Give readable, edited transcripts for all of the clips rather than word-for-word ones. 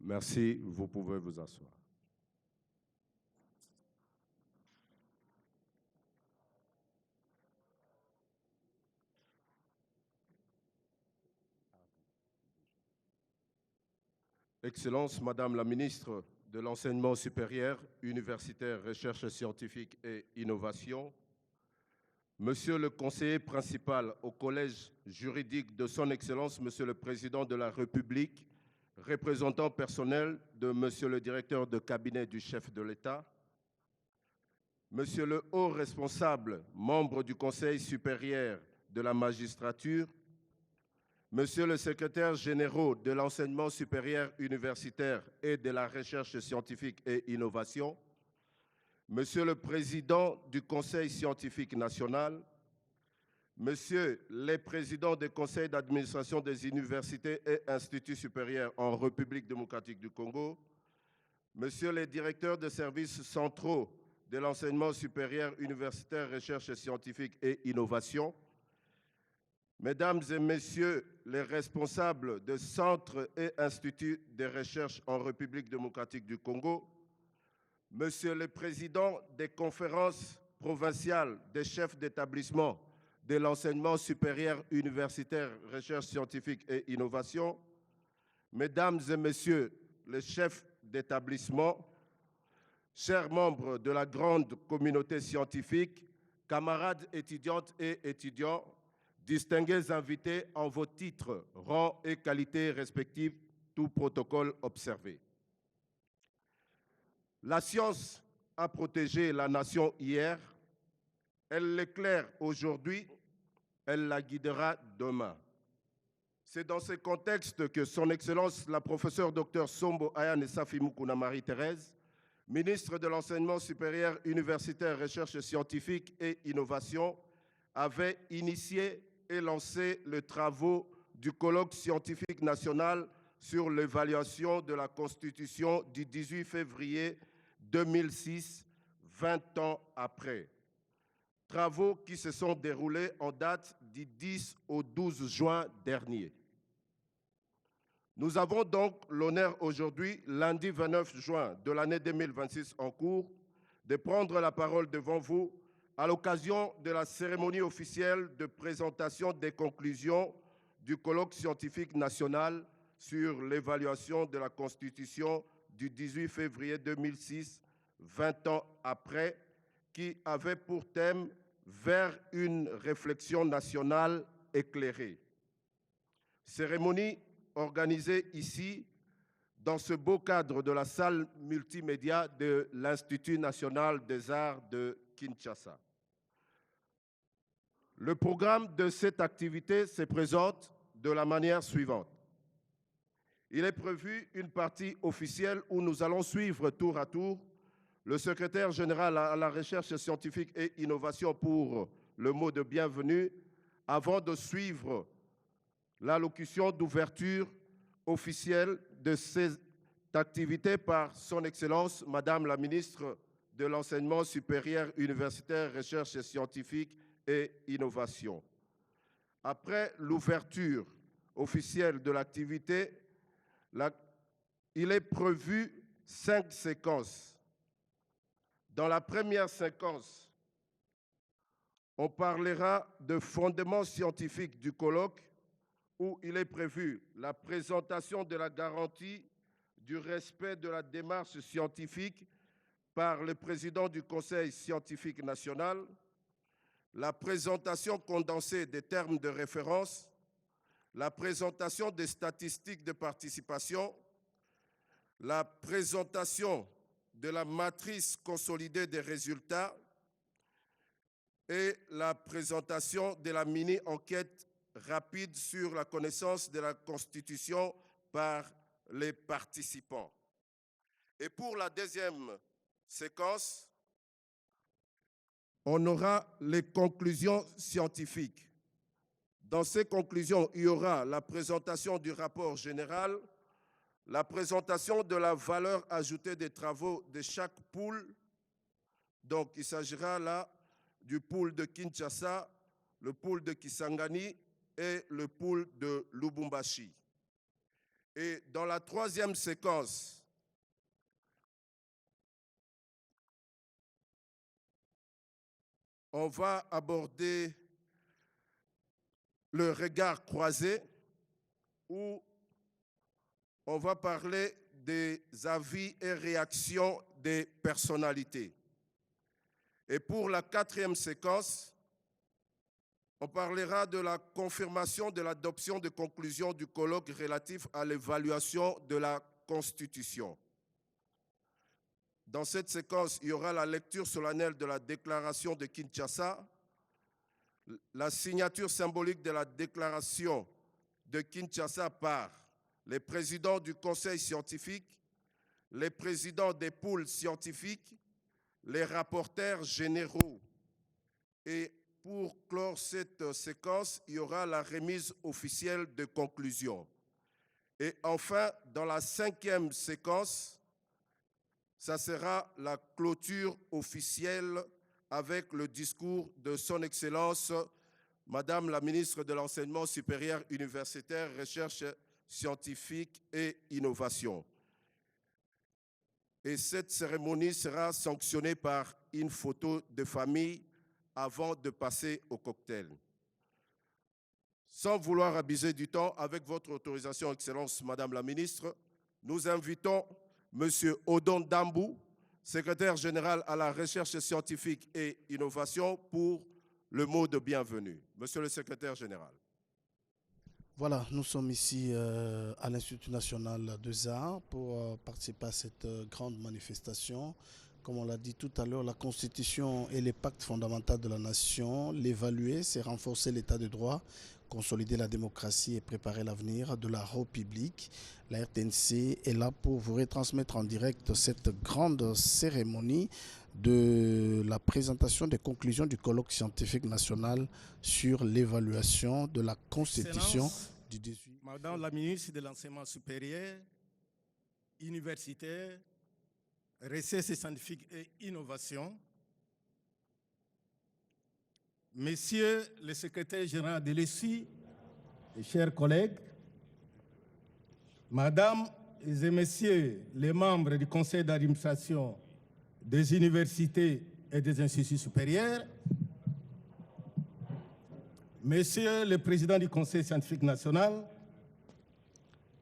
Merci, vous pouvez vous asseoir. Excellence, Madame la Ministre de l'Enseignement supérieur, universitaire, recherche scientifique et innovation, Monsieur le conseiller principal au Collège juridique de Son Excellence, Monsieur le Président de la République, représentant personnel de Monsieur le directeur de cabinet du chef de l'État, Monsieur le haut responsable, membre du Conseil supérieur de la magistrature, Monsieur le secrétaire général de l'enseignement supérieur universitaire et de la recherche scientifique et innovation, Monsieur le président du Conseil scientifique national, Monsieur les présidents des conseils d'administration des universités et instituts supérieurs en République démocratique du Congo, Monsieur les directeurs de services centraux de l'enseignement supérieur universitaire, recherche scientifique et innovation, Mesdames et Messieurs les responsables de centres et instituts de recherche en République démocratique du Congo, Monsieur le Président des conférences provinciales des chefs d'établissement de l'enseignement supérieur universitaire, recherche scientifique et innovation, Mesdames et Messieurs les chefs d'établissement, chers membres de la grande communauté scientifique, camarades étudiantes et étudiants, distingués invités en vos titres, rangs et qualités respectifs, tout protocole observé. La science a protégé la nation hier, elle l'éclaire aujourd'hui, elle la guidera demain. C'est dans ce contexte que Son Excellence la professeure Dr Sombo Ayane Safi Mukuna Marie-Thérèse, ministre de l'Enseignement supérieur universitaire, recherche scientifique et innovation, avait initié et lancé les travaux du colloque scientifique national sur l'évaluation de la Constitution du 18 février 2006, 20 ans après. Travaux qui se sont déroulés en date du 10 au 12 juin dernier. Nous avons donc l'honneur aujourd'hui, lundi 29 juin de l'année 2026 en cours, de prendre la parole devant vous à l'occasion de la cérémonie officielle de présentation des conclusions du colloque scientifique national sur l'évaluation de la Constitution du 18 février 2006, 20 ans après, qui avait pour thème « Vers une réflexion nationale éclairée ». Cérémonie organisée ici, dans ce beau cadre de la salle multimédia de l'Institut national des arts de Kinshasa. Le programme de cette activité se présente de la manière suivante. Il est prévu une partie officielle où nous allons suivre tour à tour le secrétaire général à la recherche scientifique et innovation pour le mot de bienvenue, avant de suivre l'allocution d'ouverture officielle de cette activité par Son Excellence, Madame la Ministre de l'Enseignement supérieur universitaire, recherche scientifique et innovation. Après l'ouverture officielle de l'activité, il est prévu 5 séquences. Dans la première séquence, on parlera de fondements scientifiques du colloque, où il est prévu la présentation de la garantie du respect de la démarche scientifique par le président du Conseil scientifique national, la présentation condensée des termes de référence, la présentation des statistiques de participation, la présentation de la matrice consolidée des résultats et la présentation de la mini-enquête rapide sur la connaissance de la Constitution par les participants. Et pour la deuxième séquence, on aura les conclusions scientifiques. Dans ces conclusions, il y aura la présentation du rapport général, la présentation de la valeur ajoutée des travaux de chaque pôle. Donc, il s'agira là du pôle de Kinshasa, le pôle de Kisangani et le pôle de Lubumbashi. Et dans la troisième séquence, on va aborder le regard croisé, où on va parler des avis et réactions des personnalités. Et pour la quatrième séquence, on parlera de la confirmation de l'adoption des conclusions du colloque relatif à l'évaluation de la Constitution. Dans cette séquence, il y aura la lecture solennelle de la déclaration de Kinshasa, la signature symbolique de la déclaration de Kinshasa par les présidents du conseil scientifique, les présidents des pôles scientifiques, les rapporteurs généraux. Et pour clore cette séquence, il y aura la remise officielle de conclusions. Et enfin, dans la cinquième séquence, ça sera la clôture officielle avec le discours de Son Excellence, Madame la ministre de l'Enseignement supérieur universitaire, Recherche scientifique et innovation. Et cette cérémonie sera sanctionnée par une photo de famille avant de passer au cocktail. Sans vouloir abuser du temps, avec votre autorisation, Excellence, Madame la ministre, nous invitons M. Odon Dambou, secrétaire général à la recherche scientifique et innovation, pour le mot de bienvenue. Monsieur le secrétaire général. Voilà, nous sommes ici à l'Institut national des arts pour participer à cette grande manifestation. Comme on l'a dit tout à l'heure, la Constitution est le pacte fondamental de la nation. L'évaluer, c'est renforcer l'état de droit, consolider la démocratie et préparer l'avenir de la République. La RTNC est là pour vous retransmettre en direct cette grande cérémonie de la présentation des conclusions du colloque scientifique national sur l'évaluation de la Constitution du 18. Madame la ministre de l'Enseignement supérieur, universitaire, recherche scientifique et innovation, Messieurs le secrétaire général de l'ESI, et chers collègues, Madame et Messieurs les membres du conseil d'administration des universités et des instituts supérieurs, Messieurs le président du conseil scientifique national,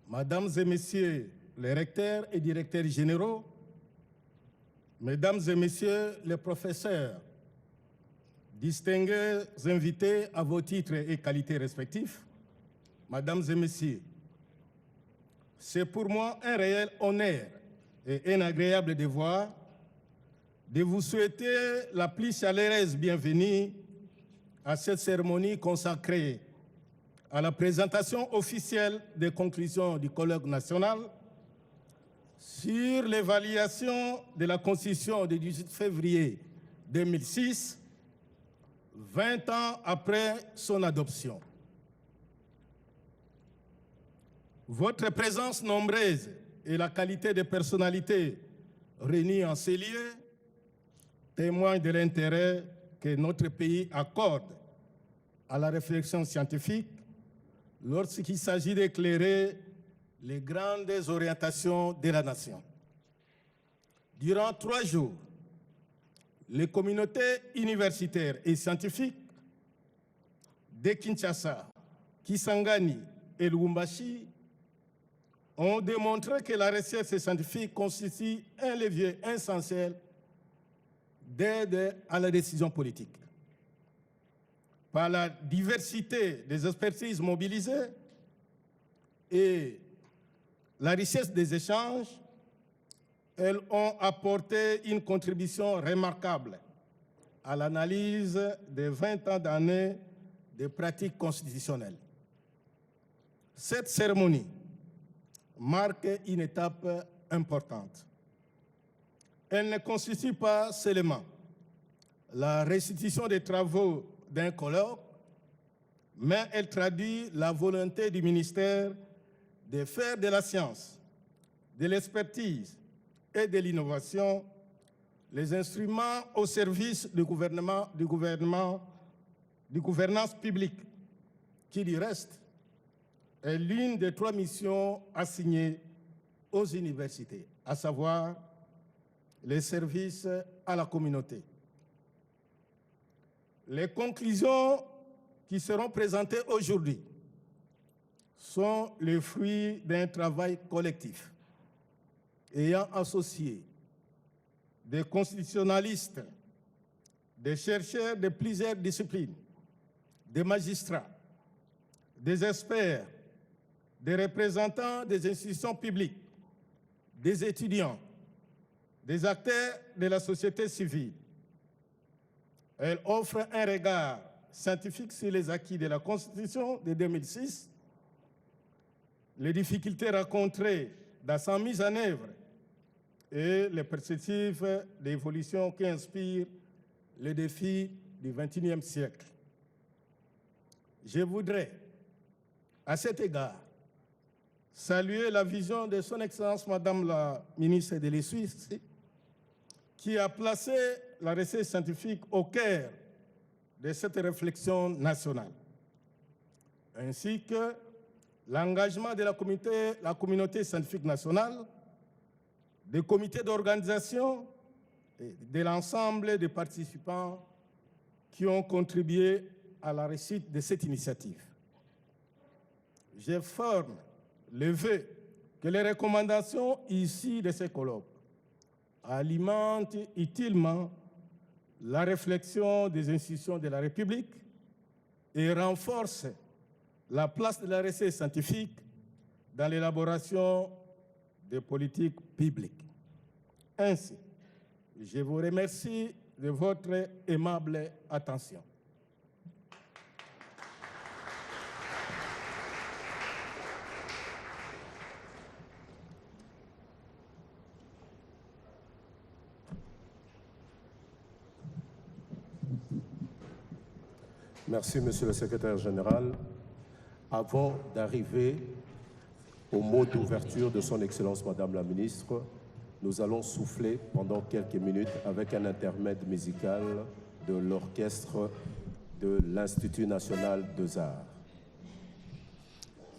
Mesdames et Messieurs les recteurs et directeurs généraux, Mesdames et Messieurs les professeurs, distingués invités à vos titres et qualités respectifs, Mesdames et Messieurs, c'est pour moi un réel honneur et un agréable devoir de vous souhaiter la plus chaleureuse bienvenue à cette cérémonie consacrée à la présentation officielle des conclusions du colloque national sur l'évaluation de la Constitution du 18 février 2006, 20 ans après son adoption. Votre présence nombreuse et la qualité des personnalités réunies en ces lieux témoignent de l'intérêt que notre pays accorde à la réflexion scientifique lorsqu'il s'agit d'éclairer les grandes orientations de la nation. Durant 3 jours, les communautés universitaires et scientifiques de Kinshasa, Kisangani et Lubumbashi ont démontré que la recherche scientifique constitue un levier essentiel d'aide à la décision politique. Par la diversité des expertises mobilisées et la richesse des échanges, elles ont apporté une contribution remarquable à l'analyse des 20 ans d'années de pratiques constitutionnelles. Cette cérémonie marque une étape importante. Elle ne constitue pas seulement la restitution des travaux d'un colloque, mais elle traduit la volonté du ministère de faire de la science, de l'expertise et de l'innovation les instruments au service du gouvernance publique, qui du reste est l'une des 3 missions assignées aux universités, à savoir les services à la communauté. Les conclusions qui seront présentées aujourd'hui sont le fruit d'un travail collectif ayant associé des constitutionnalistes, des chercheurs de plusieurs disciplines, des magistrats, des experts, des représentants des institutions publiques, des étudiants, des acteurs de la société civile. Elle offre un regard scientifique sur les acquis de la Constitution de 2006, les difficultés rencontrées dans sa mise en œuvre et les perspectives d'évolution qui inspirent les défis du XXIe siècle. Je voudrais, à cet égard, saluer la vision de Son Excellence Madame la ministre de l'Essuie, qui a placé la recherche scientifique au cœur de cette réflexion nationale, ainsi que l'engagement de la communauté scientifique nationale, des comités d'organisation et de l'ensemble des participants qui ont contribué à la réussite de cette initiative. Je forme le vœu que les recommandations issues de ces colloques alimentent utilement la réflexion des institutions de la République et renforcent la place de la recherche scientifique dans l'élaboration des politiques publiques. Ainsi, je vous remercie de votre aimable attention. Merci, Monsieur le Secrétaire général. Avant d'arriver au mot d'ouverture de Son Excellence Madame la Ministre, nous allons souffler pendant quelques minutes avec un intermède musical de l'orchestre de l'Institut national des arts.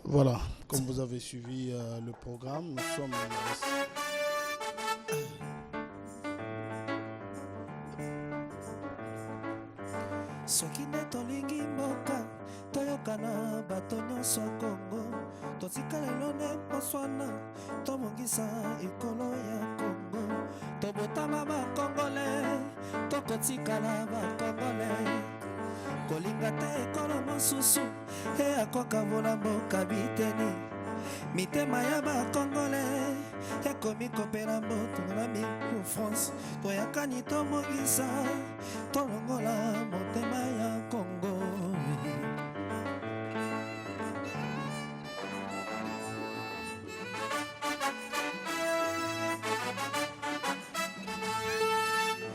Voilà, comme vous avez suivi le programme, nous sommes... soki nde tolingi mboka toyokana bato nyonso Kongo totika lelo nde Botswana tobongisa ekolo ya Kongo tobotama bakongole tokotikala bakongole kolinga te ekolo mosusu eyakokabola mboka biteni mitema ya bakongole ekomi kopela mboto na miku France toyakani tobongisa tolongola motema ya Kongo.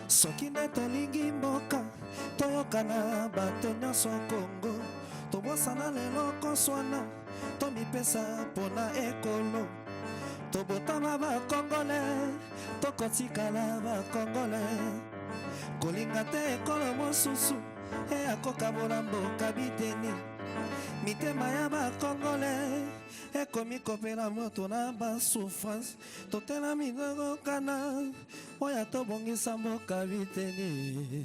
Soki nde tolingi mboka toyokana bato nyonso Kongo tobosana lelo koswana tomipesa mpona ekolo tobotama bakongole tokotikala bakongole kolinga te ekolo mosusu eyakokabola mboka biteni mitema ya bakongole ekomi kopela moto na basouffrance totela minokokana oya tobongisa mboka biteni.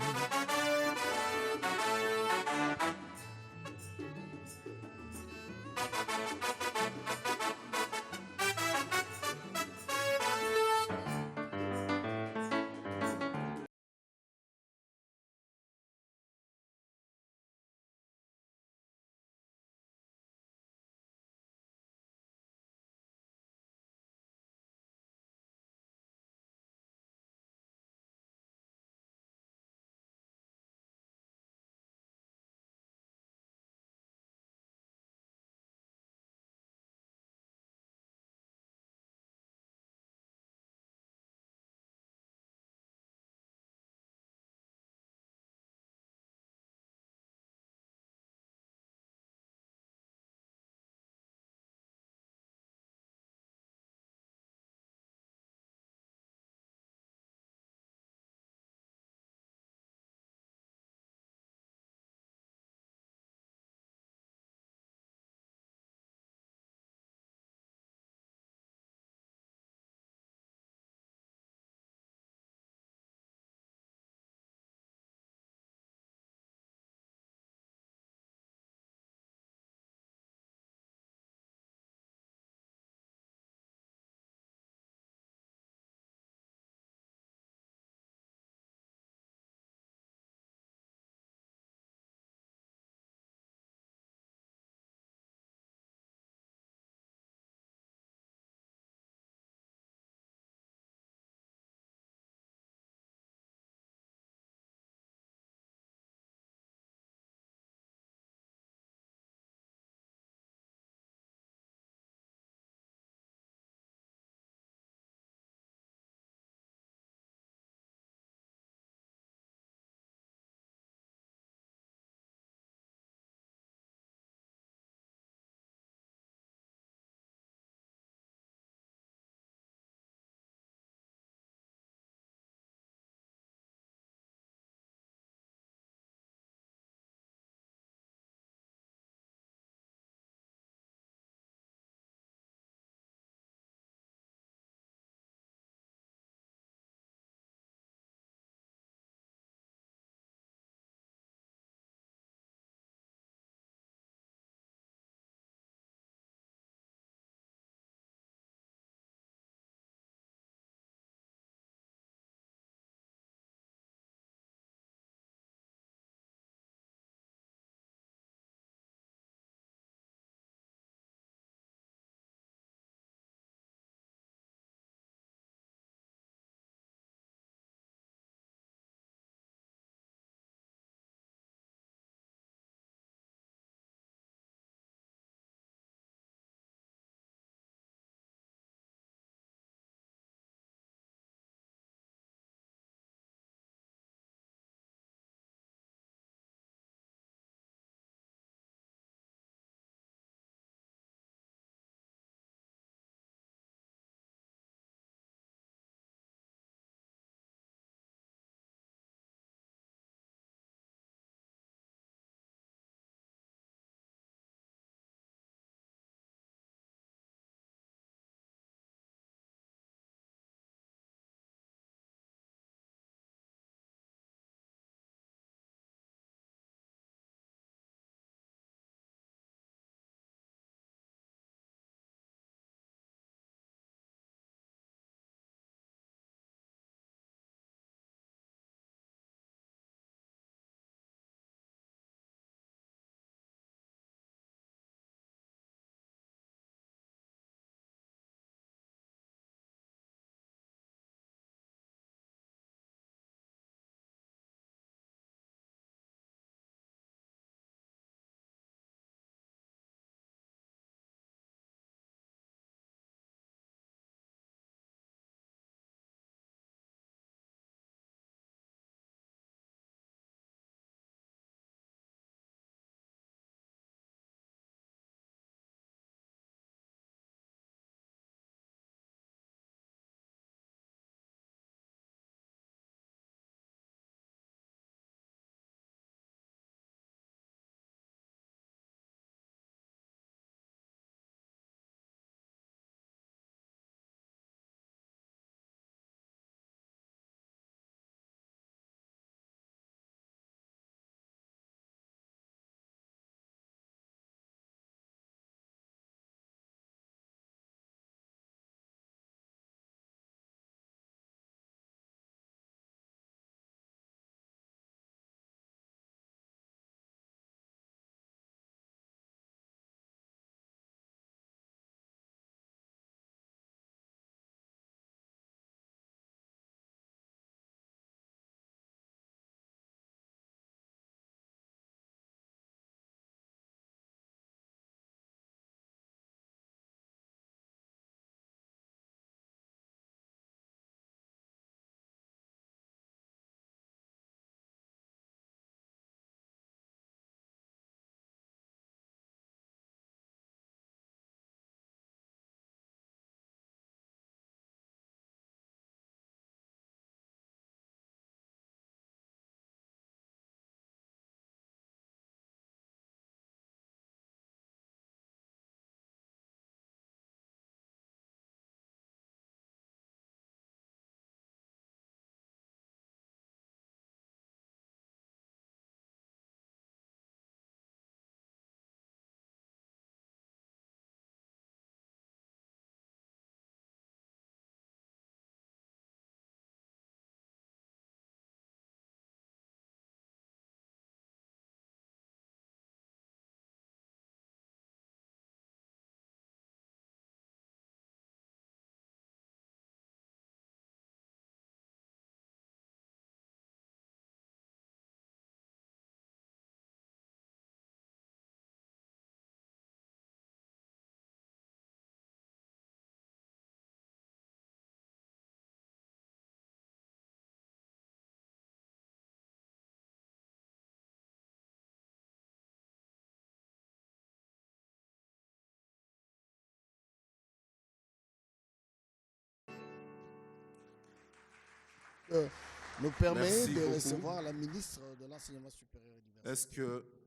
nous permet Merci de beaucoup. recevoir la ministre de l'Enseignement supérieur universitaire. Est-ce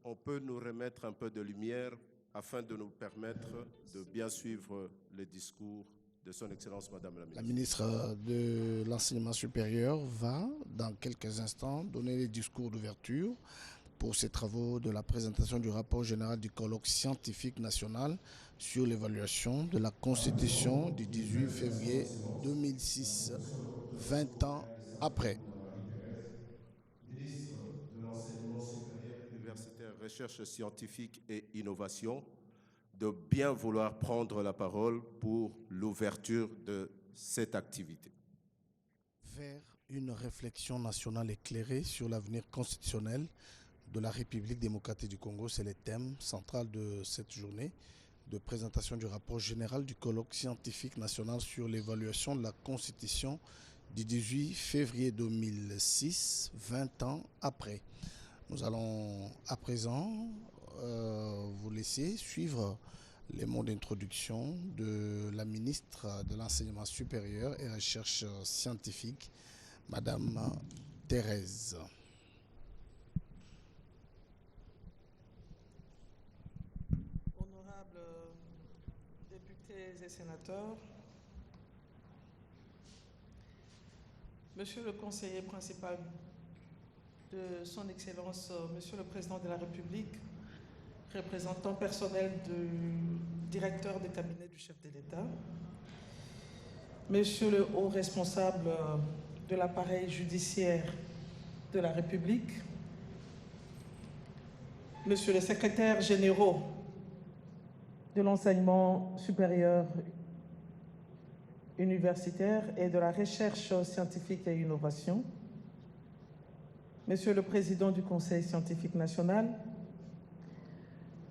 qu'on peut nous remettre un peu de lumière afin de nous permettre de bien suivre les discours de son Excellence Madame la La ministre? ministre de l'Enseignement supérieur va, dans quelques instants, donner les discours d'ouverture pour ces travaux de la présentation du rapport général du colloque scientifique national sur l'évaluation de la Constitution du 18 février 2006, 20 ans après. Ministre de l'Enseignement supérieur, universitaire, recherche scientifique et innovation, de bien vouloir prendre la parole pour l'ouverture de cette activité. Vers une réflexion nationale éclairée sur l'avenir constitutionnel de la République démocratique du Congo, c'est le thème central de cette journée de présentation du rapport général du colloque scientifique national sur l'évaluation de la Constitution du 18 février 2006, 20 ans après. Nous allons à présent vous laisser suivre les mots d'introduction de la ministre de l'Enseignement supérieur et Recherche scientifique, Madame Thérèse. Honorables députés et sénateurs, Monsieur le conseiller principal de Son Excellence, Monsieur le Président de la République, représentant personnel du directeur de cabinet du chef de l'État, Monsieur le haut responsable de l'appareil judiciaire de la République, Monsieur le secrétaire général de l'enseignement supérieur universitaire et de la recherche scientifique et innovation, Monsieur le Président du Conseil scientifique national,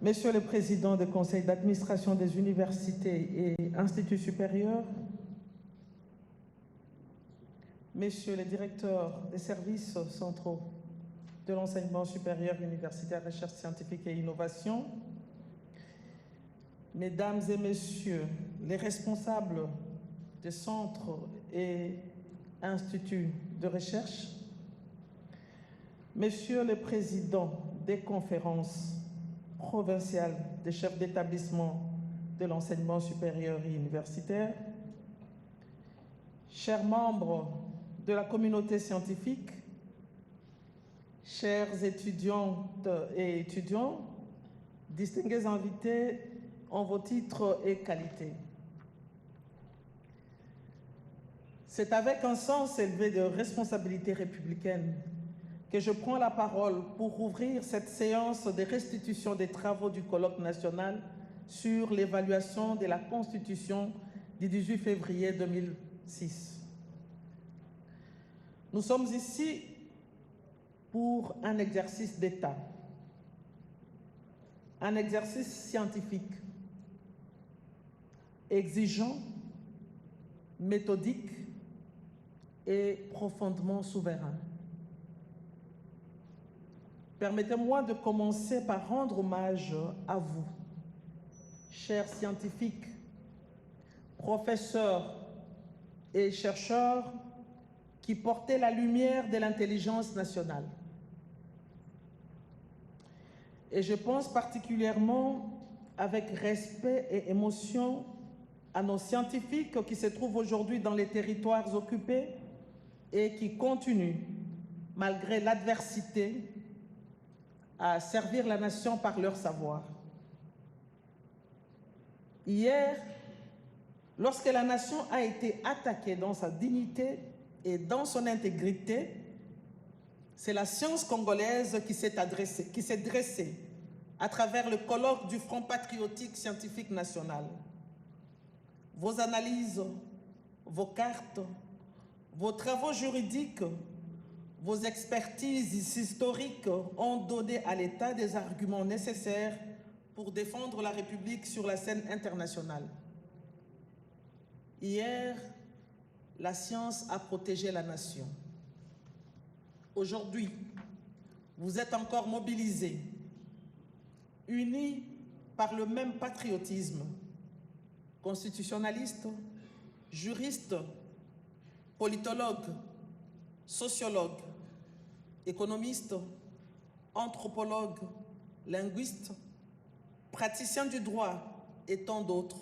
Monsieur le Président du Conseil d'administration des universités et instituts supérieurs, Messieurs les directeurs des services centraux de l'enseignement supérieur universitaire, recherche scientifique et innovation, Mesdames et Messieurs les responsables des centres et instituts de recherche, Messieurs les présidents des conférences provinciales des chefs d'établissement de l'enseignement supérieur et universitaire, chers membres de la communauté scientifique, chers étudiantes et étudiants, distingués invités en vos titres et qualités. C'est avec un sens élevé de responsabilité républicaine que je prends la parole pour ouvrir cette séance de restitution des travaux du colloque national sur l'évaluation de la Constitution du 18 février 2006. Nous sommes ici pour un exercice d'État, un exercice scientifique, exigeant, méthodique et profondément souverain. Permettez-moi de commencer par rendre hommage à vous, chers scientifiques, professeurs et chercheurs qui portaient la lumière de l'intelligence nationale. Et je pense particulièrement avec respect et émotion à nos scientifiques qui se trouvent aujourd'hui dans les territoires occupés et qui continuent, malgré l'adversité, à servir la nation par leur savoir. Hier, lorsque la nation a été attaquée dans sa dignité et dans son intégrité, c'est la science congolaise qui s'est dressée à travers le colloque du Front patriotique scientifique national. Vos analyses, vos cartes, vos travaux juridiques, vos expertises historiques ont donné à l'État des arguments nécessaires pour défendre la République sur la scène internationale. Hier, la science a protégé la nation. Aujourd'hui, vous êtes encore mobilisés, unis par le même patriotisme, constitutionnalistes, juristes, politologues, sociologues, économistes, anthropologues, linguistes, praticiens du droit et tant d'autres.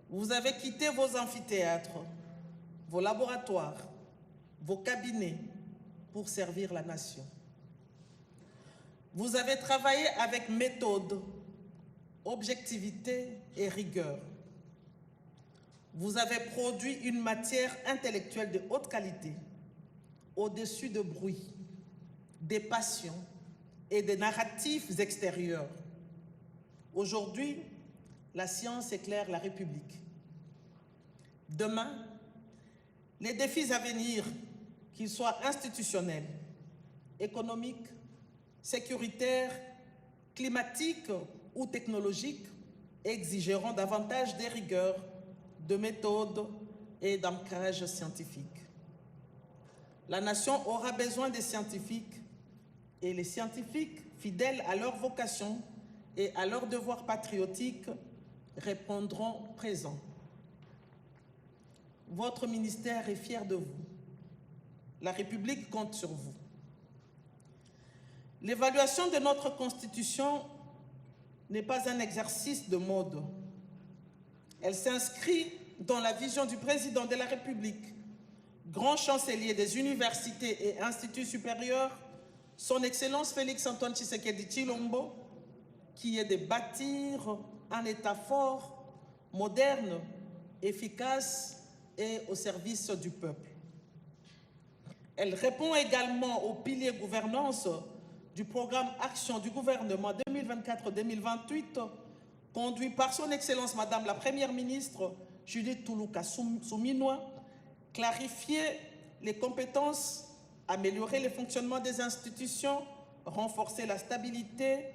Vous avez quitté vos amphithéâtres, vos laboratoires, vos cabinets pour servir la nation. Vous avez travaillé avec méthode, objectivité et rigueur. Vous avez produit une matière intellectuelle de haute qualité, au-dessus de bruit, des passions et des narratifs extérieurs. Aujourd'hui, la science éclaire la République. Demain, les défis à venir, qu'ils soient institutionnels, économiques, sécuritaires, climatiques ou technologiques, exigeront davantage de rigueur, de méthode et d'ancrage scientifique. La nation aura besoin des scientifiques et les scientifiques, fidèles à leur vocation et à leur devoir patriotique, répondront présents. Votre ministère est fier de vous. La République compte sur vous. L'évaluation de notre Constitution n'est pas un exercice de mode. Elle s'inscrit dans la vision du président de la République, grand chancelier des universités et instituts supérieurs, son Excellence Félix-Antoine Tshisekedi Tshilombo, qui est de bâtir un État fort, moderne, efficace et au service du peuple. Elle répond également aux piliers gouvernance du programme Action du gouvernement 2024-2028, conduit par son Excellence Madame la Première ministre Judith Toulouka Souminois, clarifier les compétences, améliorer le fonctionnement des institutions, renforcer la stabilité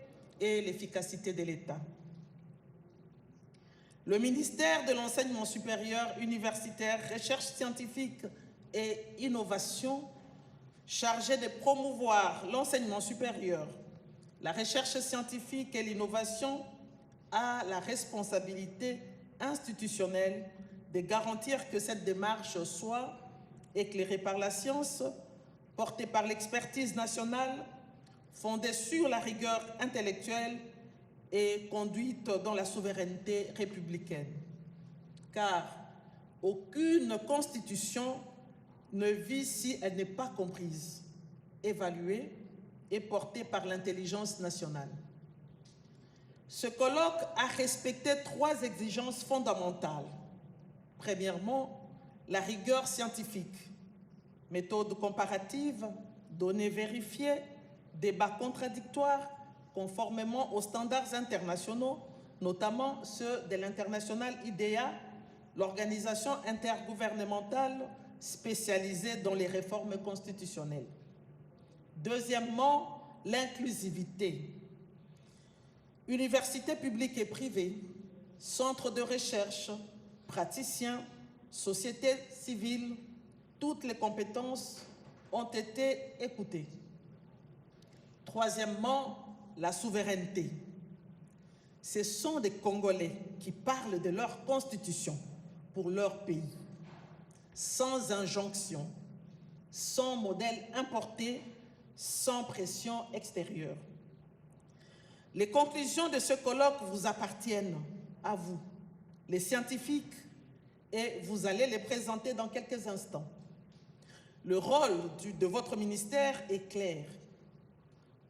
et l'efficacité de l'État. Le ministère de l'Enseignement supérieur, universitaire, recherche scientifique et innovation, chargé de promouvoir l'enseignement supérieur, la recherche scientifique et l'innovation, a la responsabilité institutionnelle de garantir que cette démarche soit éclairée par la science, portée par l'expertise nationale, fondée sur la rigueur intellectuelle et conduite dans la souveraineté républicaine. Car aucune constitution ne vit si elle n'est pas comprise, évaluée et portée par l'intelligence nationale. Ce colloque a respecté 3 exigences fondamentales. Premièrement, la rigueur scientifique, méthode comparative, données vérifiées, débats contradictoires, conformément aux standards internationaux, notamment ceux de l'international IDEA, l'organisation intergouvernementale spécialisée dans les réformes constitutionnelles. Deuxièmement, l'inclusivité. Universités publiques et privées, centres de recherche, praticiens, sociétés civiles, toutes les compétences ont été écoutées. Troisièmement, la souveraineté. Ce sont des Congolais qui parlent de leur constitution pour leur pays, sans injonction, sans modèle importé, sans pression extérieure. Les conclusions de ce colloque vous appartiennent, à vous, les scientifiques, et vous allez les présenter dans quelques instants. Le rôle de votre ministère est clair.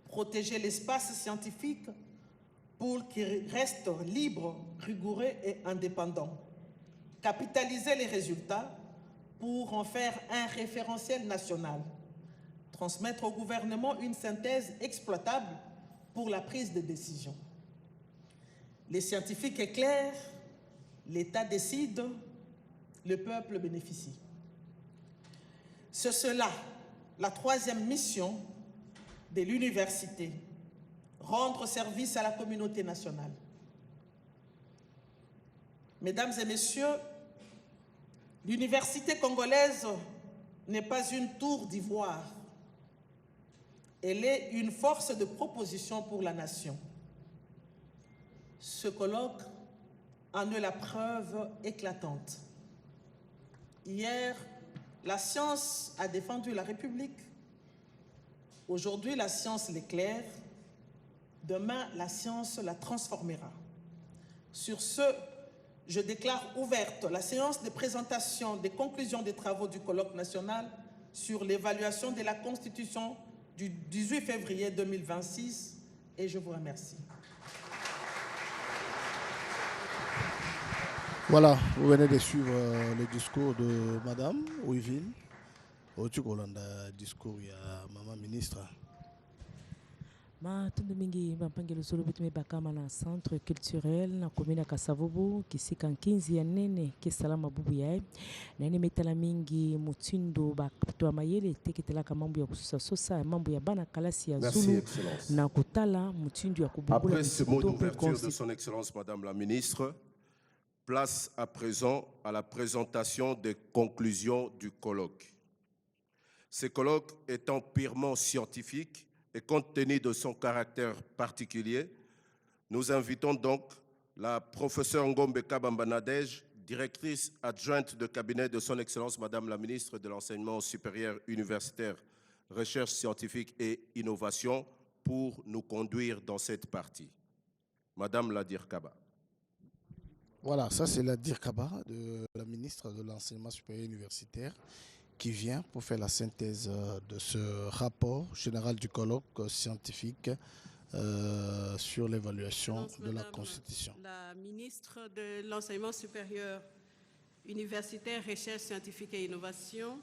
Protéger l'espace scientifique pour qu'il reste libre, rigoureux et indépendant. Capitaliser les résultats pour en faire un référentiel national. Transmettre au gouvernement une synthèse exploitable pour la prise de décision. Les scientifiques éclairent, l'État décide, le peuple bénéficie. C'est cela, la 3e mission de l'université, rendre service à la communauté nationale. Mesdames et messieurs, l'université congolaise n'est pas une tour d'ivoire. Elle est une force de proposition pour la nation. Ce colloque en est la preuve éclatante. Hier, La science a défendu la République. Aujourd'hui, la science l'éclaire. Demain, la science la transformera. Sur ce, je déclare ouverte la séance de présentation des conclusions des travaux du colloque national sur l'évaluation de la Constitution du 18 février 2026 et je vous remercie. Voilà, vous venez de suivre le discours de Madame Ouivine. Au discours, il y a Maman Ministre. Matundu mingi bampangelo solo bitume bakama na centre culturel na commune ya Kasavubu kisika 15 ya nene kisalama bubu yae na ine metala mingi mutindo bakatwa mayele teketelaka mambo ya kususa sosa mambo ya bana kalasi ya Zulu na kutala mutindo ya kubugula. Après ce mot d'ouverture de son Excellence Madame la Ministre, place à présent à la présentation des conclusions du colloque. Ce colloque étant purement scientifique, et compte tenu de son caractère particulier, nous invitons donc la professeure Ngombe Kabamba Nadège, directrice adjointe de cabinet de son Excellence Madame la Ministre de l'Enseignement supérieur universitaire, recherche scientifique et innovation, pour nous conduire dans cette partie. Madame la Dirkaba. Voilà, ça c'est la Dirkaba de la ministre de l'Enseignement supérieur universitaire, qui vient pour faire la synthèse de ce rapport général du colloque scientifique sur l'évaluation de la Constitution. La ministre de l'Enseignement supérieur universitaire, recherche scientifique et innovation,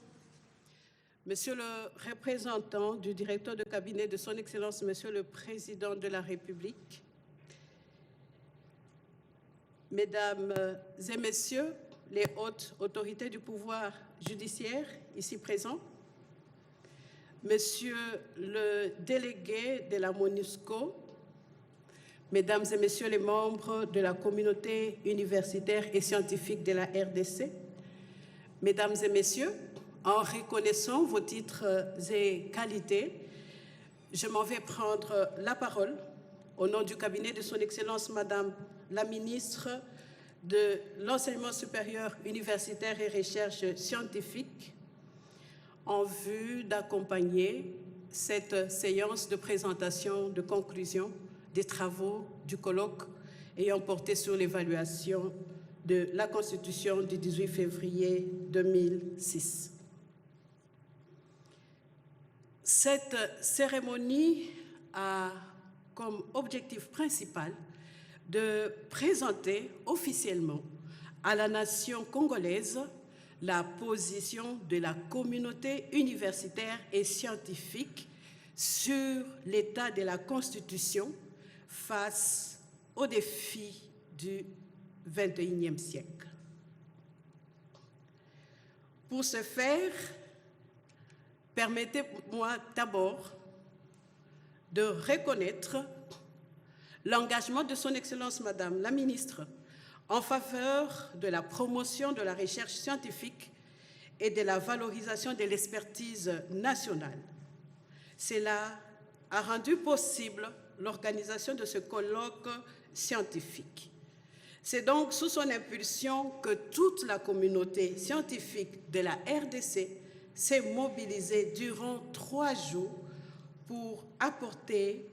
Monsieur le représentant du directeur de cabinet de son Excellence, Monsieur le Président de la République, Mesdames et Messieurs, les hautes autorités du pouvoir judiciaire ici présents, Monsieur le délégué de la MONUSCO, Mesdames et Messieurs les membres de la communauté universitaire et scientifique de la RDC, Mesdames et Messieurs, en reconnaissant vos titres et qualités, je m'en vais prendre la parole au nom du cabinet de son Excellence Madame la Ministre de l'Enseignement supérieur universitaire et recherche scientifique en vue d'accompagner cette séance de présentation de conclusion des travaux du colloque ayant porté sur l'évaluation de la Constitution du 18 février 2006. Cette cérémonie a comme objectif principal de présenter officiellement à la nation congolaise la position de la communauté universitaire et scientifique sur l'état de la Constitution face aux défis du XXIe siècle. Pour ce faire, permettez-moi d'abord de reconnaître l'engagement de son Excellence Madame la Ministre en faveur de la promotion de la recherche scientifique et de la valorisation de l'expertise nationale. Cela a rendu possible l'organisation de ce colloque scientifique. C'est donc sous son impulsion que toute la communauté scientifique de la RDC s'est mobilisée durant 3 jours pour apporter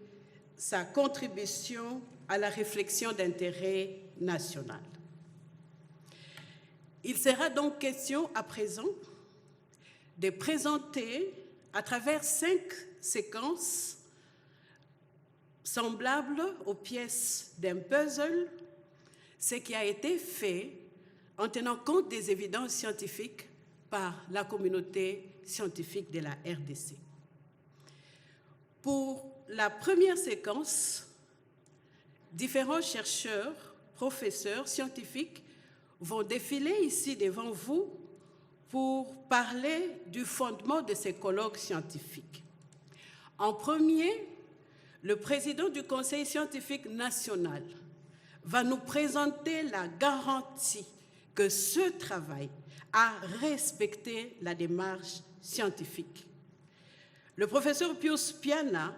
sa contribution à la réflexion d'intérêt national. Il sera donc question à présent de présenter à travers 5 séquences semblables aux pièces d'un puzzle ce qui a été fait en tenant compte des évidences scientifiques par la communauté scientifique de la RDC. Pour la première séquence, différents chercheurs, professeurs, scientifiques vont défiler ici devant vous pour parler du fondement de ces colloques scientifiques. En premier, le président du Conseil scientifique national va nous présenter la garantie que ce travail a respecté la démarche scientifique. Le professeur Pius Piana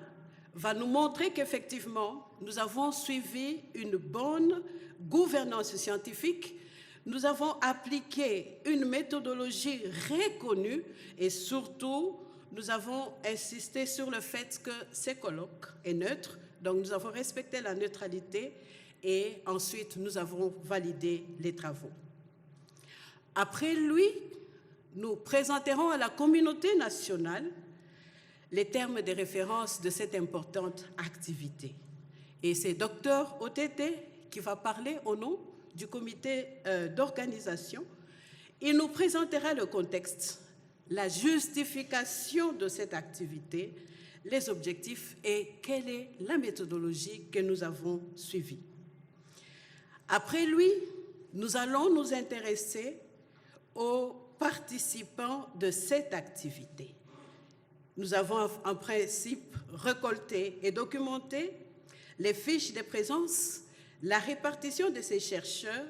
va nous montrer qu'effectivement, nous avons suivi une bonne gouvernance scientifique, Nous avons appliqué une méthodologie reconnue et surtout, nous avons insisté sur le fait que ces colloques est neutre. Donc, nous avons respecté la neutralité et ensuite, nous avons validé les travaux. Après lui, nous présenterons à la communauté nationale les termes de référence de cette importante activité. Et c'est Dr OTT qui va parler au nom du comité d'organisation. Il nous présentera le contexte, la justification de cette activité, les objectifs et quelle est la méthodologie que nous avons suivie. Après lui, nous allons nous intéresser aux participants de cette activité. Nous avons en principe récolté et documenté les fiches de présence, la répartition de ces chercheurs,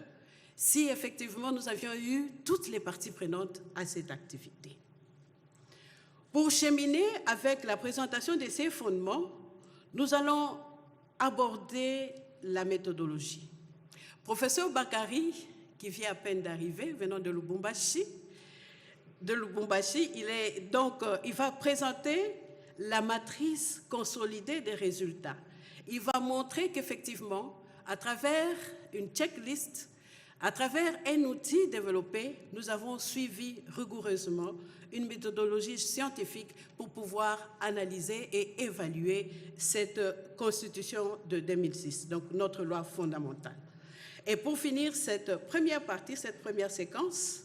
si effectivement nous avions eu toutes les parties prenantes à cette activité. Pour cheminer avec la présentation de ces fondements, nous allons aborder la méthodologie. Professeur Bakari, qui vient à peine d'arriver, venant de Lubumbashi, il va présenter la matrice consolidée des résultats. Il va montrer qu'effectivement, à travers une checklist, à travers un outil développé, nous avons suivi rigoureusement une méthodologie scientifique pour pouvoir analyser et évaluer cette Constitution de 2006, donc notre loi fondamentale. Et pour finir cette première partie, cette première séquence,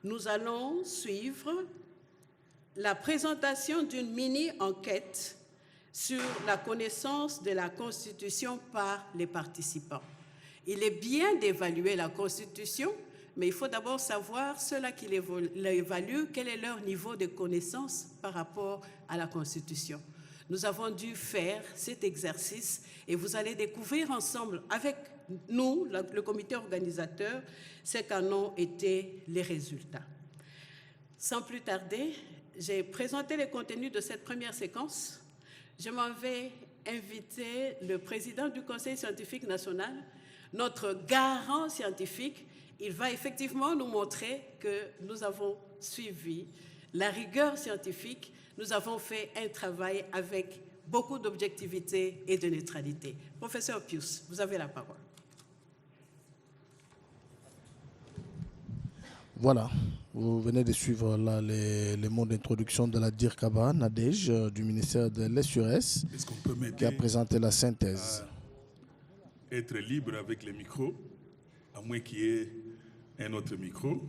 nous allons suivre la présentation d'une mini-enquête sur la connaissance de la Constitution par les participants. Il est bien d'évaluer la Constitution, mais il faut d'abord savoir ceux-là qui l'évaluent, quel est leur niveau de connaissance par rapport à la Constitution. Nous avons dû faire cet exercice et vous allez découvrir ensemble avec nous, le comité organisateur, ce qu'en ont été les résultats. Sans plus tarder, j'ai présenté les contenus de cette première séquence. Je m'en vais inviter le président du Conseil scientifique national, notre garant scientifique. Il va effectivement nous montrer que nous avons suivi la rigueur scientifique. Nous avons fait un travail avec beaucoup d'objectivité et de neutralité. Professeur Pius, vous avez la parole. Voilà, vous venez de suivre là les mots d'introduction de la DIRCABA, Nadège, du ministère de l'SURS, qui a présenté la synthèse. Être libre avec les micros, à moins qu'il y ait un autre micro.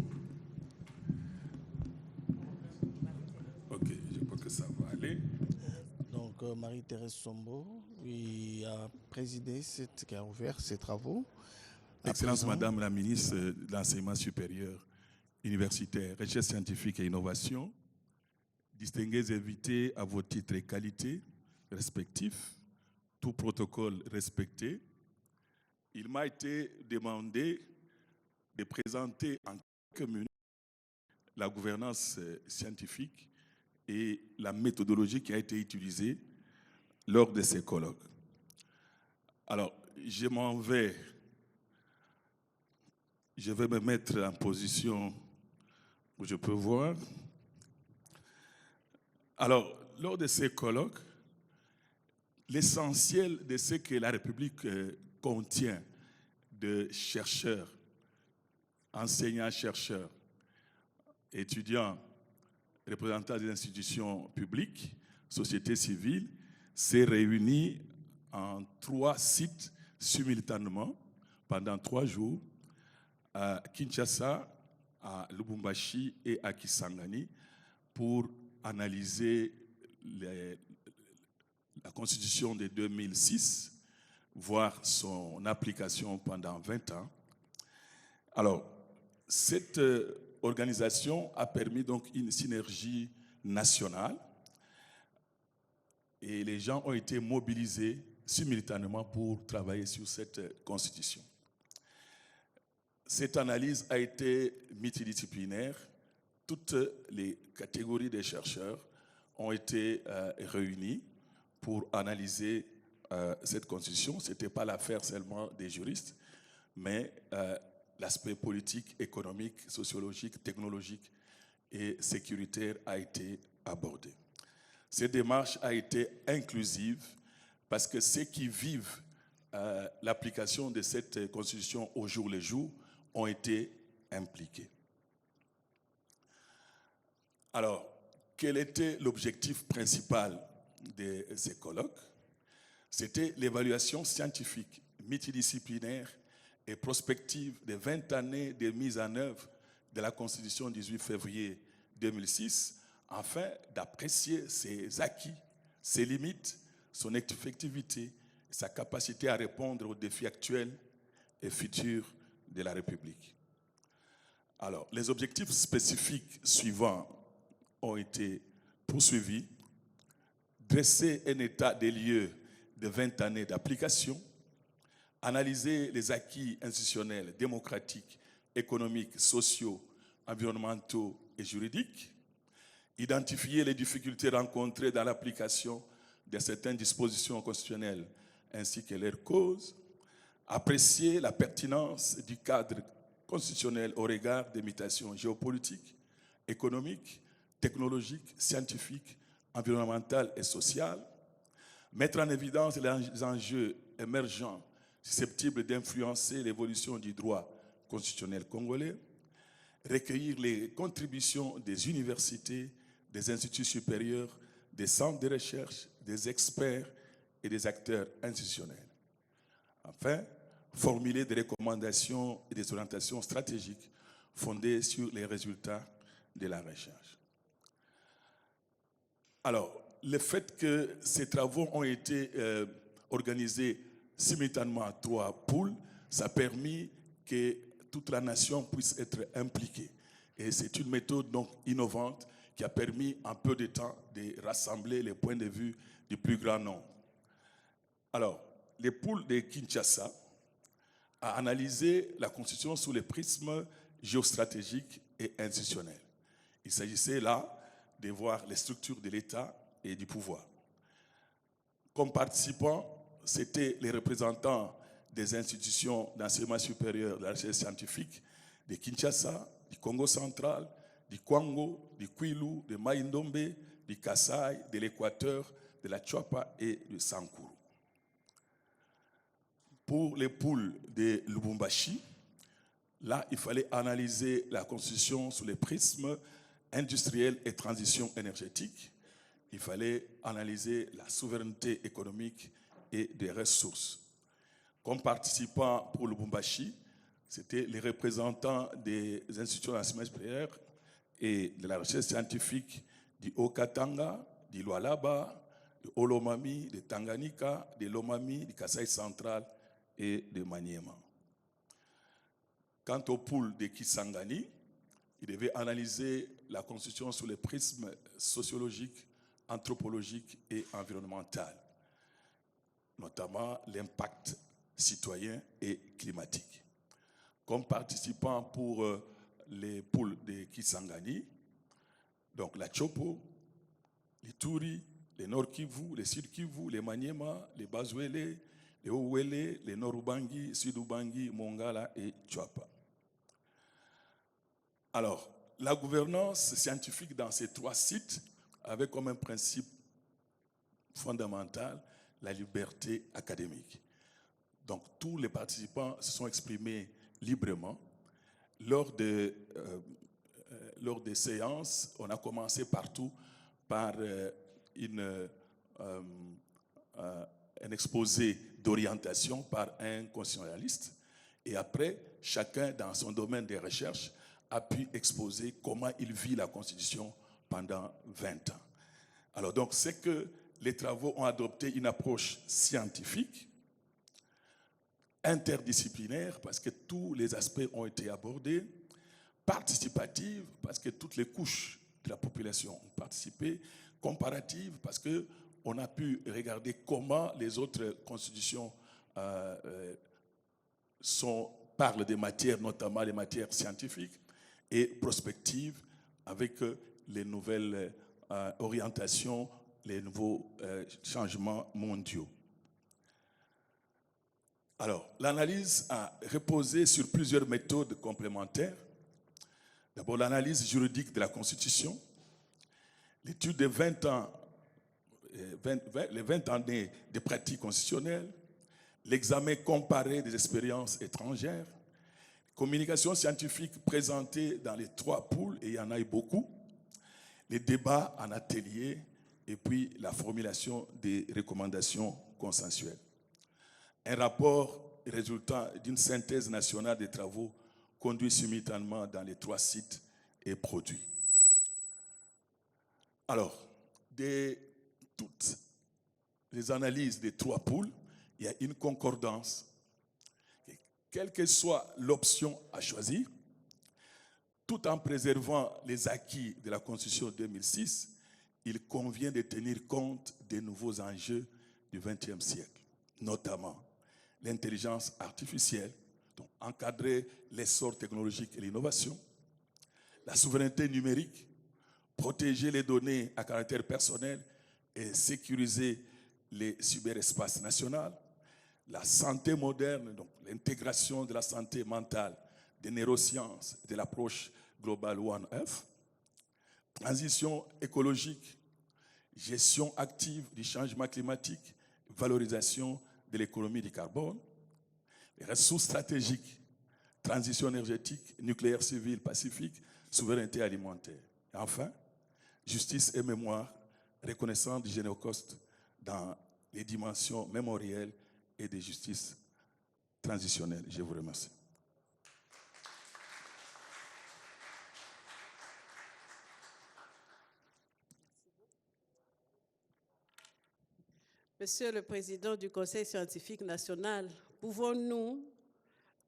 Ok, je crois que ça va aller. Donc, Marie-Thérèse Sombo qui a présidé, qui a ouvert ces travaux. Excellence Madame la ministre de l'Enseignement supérieur, universitaire, recherche scientifique et innovation, distingués invités à vos titres et qualités respectifs, tout protocole respecté, il m'a été demandé de présenter en quelques minutes la gouvernance scientifique et la méthodologie qui a été utilisée lors de ces colloques. Alors, je vais me mettre en position où je peux voir. Alors, lors de ces colloques, l'essentiel de ce que la République contient de chercheurs, enseignants-chercheurs, étudiants, représentants des institutions publiques, société civile, s'est réuni en 3 sites simultanément pendant 3 jours à Kinshasa, à Lubumbashi et à Kisangani pour analyser la Constitution de 2006, voir son application pendant 20 ans. Alors, cette organisation a permis donc une synergie nationale et les gens ont été mobilisés simultanément pour travailler sur cette Constitution. Cette analyse a été multidisciplinaire. Toutes les catégories des chercheurs ont été réunies pour analyser cette Constitution. Ce n'était pas l'affaire seulement des juristes, mais l'aspect politique, économique, sociologique, technologique et sécuritaire a été abordé. Cette démarche a été inclusive parce que ceux qui vivent l'application de cette constitution au jour le jour ont été impliqués. Alors, quel était l'objectif principal de ces colloques? C'était l'évaluation scientifique, multidisciplinaire et prospective des 20 années de mise en œuvre de la Constitution du 18 février 2006, afin d'apprécier ses acquis, ses limites, son effectivité, sa capacité à répondre aux défis actuels et futurs de la République. Alors, les objectifs spécifiques suivants ont été poursuivis: dresser un état des lieux de 20 années d'application, analyser les acquis institutionnels, démocratiques, économiques, sociaux, environnementaux et juridiques, identifier les difficultés rencontrées dans l'application de certaines dispositions constitutionnelles ainsi que leurs causes, apprécier la pertinence du cadre constitutionnel au regard des mutations géopolitiques, économiques, technologiques, scientifiques, environnementales et sociales, mettre en évidence les enjeux émergents susceptibles d'influencer l'évolution du droit constitutionnel congolais, recueillir les contributions des universités, des instituts supérieurs, des centres de recherche, des experts et des acteurs institutionnels. Enfin, formuler des recommandations et des orientations stratégiques fondées sur les résultats de la recherche. Alors, le fait que ces travaux ont été organisés simultanément à 3 pôles, ça a permis que toute la nation puisse être impliquée. Et c'est une méthode donc innovante qui a permis en peu de temps de rassembler les points de vue du plus grand nombre. Alors, le pôle de Kinshasa a analysé la Constitution sous le prisme géostratégique et institutionnel. Il s'agissait là de voir les structures de l'État et du pouvoir. Comme participants, c'était les représentants des institutions d'enseignement supérieur de la recherche scientifique de Kinshasa, du Congo central, du Kwango, du Kwilu, de Mai-Ndombe, du Kasaï, de l'Équateur, de la Tchouapa et de Sankuru. Pour les poules de Lubumbashi, là, il fallait analyser la Constitution sous les prismes industriel et transition énergétique. Il fallait analyser la souveraineté économique et des ressources. Comme participants pour Lubumbashi, c'était les représentants des institutions d'enseignement supérieur et de la recherche scientifique du Haut-Katanga, du Lualaba, de Olomami, de Tanganyika, de Lomami, du Kasaï central et de Maniema. Quant au pôle de Kisangani, il devait analyser la Constitution sous les prismes sociologiques, anthropologiques et environnemental, notamment l'impact citoyen et climatique. Comme participants pour les pôles de Kisangani, donc la Chopo, les Turi, les Nord Kivu, les Sud Kivu, les Maniema, les Bazuele, les Ouele, les Nord Ubangi, Sud Ubangi, Mongala et Tchouapa. Alors, la gouvernance scientifique dans ces 3 sites avait comme un principe fondamental la liberté académique. Donc, tous les participants se sont exprimés librement. Lors des séances, on a commencé partout par un exposé d'orientation par un constitutionnaliste. Et après, chacun dans son domaine de recherche a pu exposer comment il vit la Constitution pendant 20 ans. Alors donc, c'est que les travaux ont adopté une approche scientifique, interdisciplinaire, parce que tous les aspects ont été abordés, participative, parce que toutes les couches de la population ont participé, comparative, parce qu'on a pu regarder comment les autres constitutions parlent des matières, notamment les matières scientifiques, et prospective avec les nouvelles orientations, les nouveaux changements mondiaux. Alors, l'analyse a reposé sur plusieurs méthodes complémentaires. D'abord, l'analyse juridique de la Constitution, l'étude des 20 ans, les 20 années de pratiques constitutionnelles, l'examen comparé des expériences étrangères, communication scientifique présentée dans les 3 pôles, et il y en a eu beaucoup, les débats en atelier, et puis la formulation des recommandations consensuelles. Un rapport résultant d'une synthèse nationale des travaux conduits simultanément dans les 3 sites et produits. Alors, de toutes les analyses des 3 pôles, il y a une concordance. Quelle que soit l'option à choisir, tout en préservant les acquis de la Constitution 2006, il convient de tenir compte des nouveaux enjeux du XXe siècle, notamment l'intelligence artificielle, donc encadrer l'essor technologique et l'innovation, la souveraineté numérique, protéger les données à caractère personnel et sécuriser les cyberespaces nationaux, la santé moderne, donc l'intégration de la santé mentale, des neurosciences, de l'approche globale One Health, transition écologique, gestion active du changement climatique, valorisation de l'économie du carbone, les ressources stratégiques, transition énergétique, nucléaire civil, pacifique, souveraineté alimentaire. Et enfin, justice et mémoire, reconnaissance du Génocide dans les dimensions mémorielles et de justice transitionnelle. Je vous remercie. Monsieur le Président du Conseil scientifique national, pouvons-nous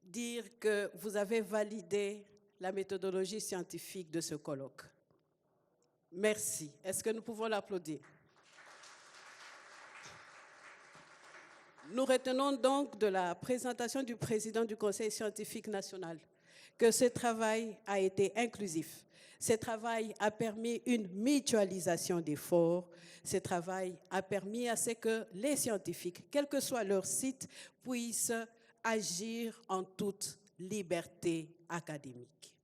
dire que vous avez validé la méthodologie scientifique de ce colloque? Merci. Est-ce que nous pouvons l'applaudir? Nous retenons donc de la présentation du Président du Conseil scientifique national que ce travail a été inclusif. Ce travail a permis une mutualisation d'efforts. Ce travail a permis à ce que les scientifiques, quel que soit leur site, puissent agir en toute liberté académique.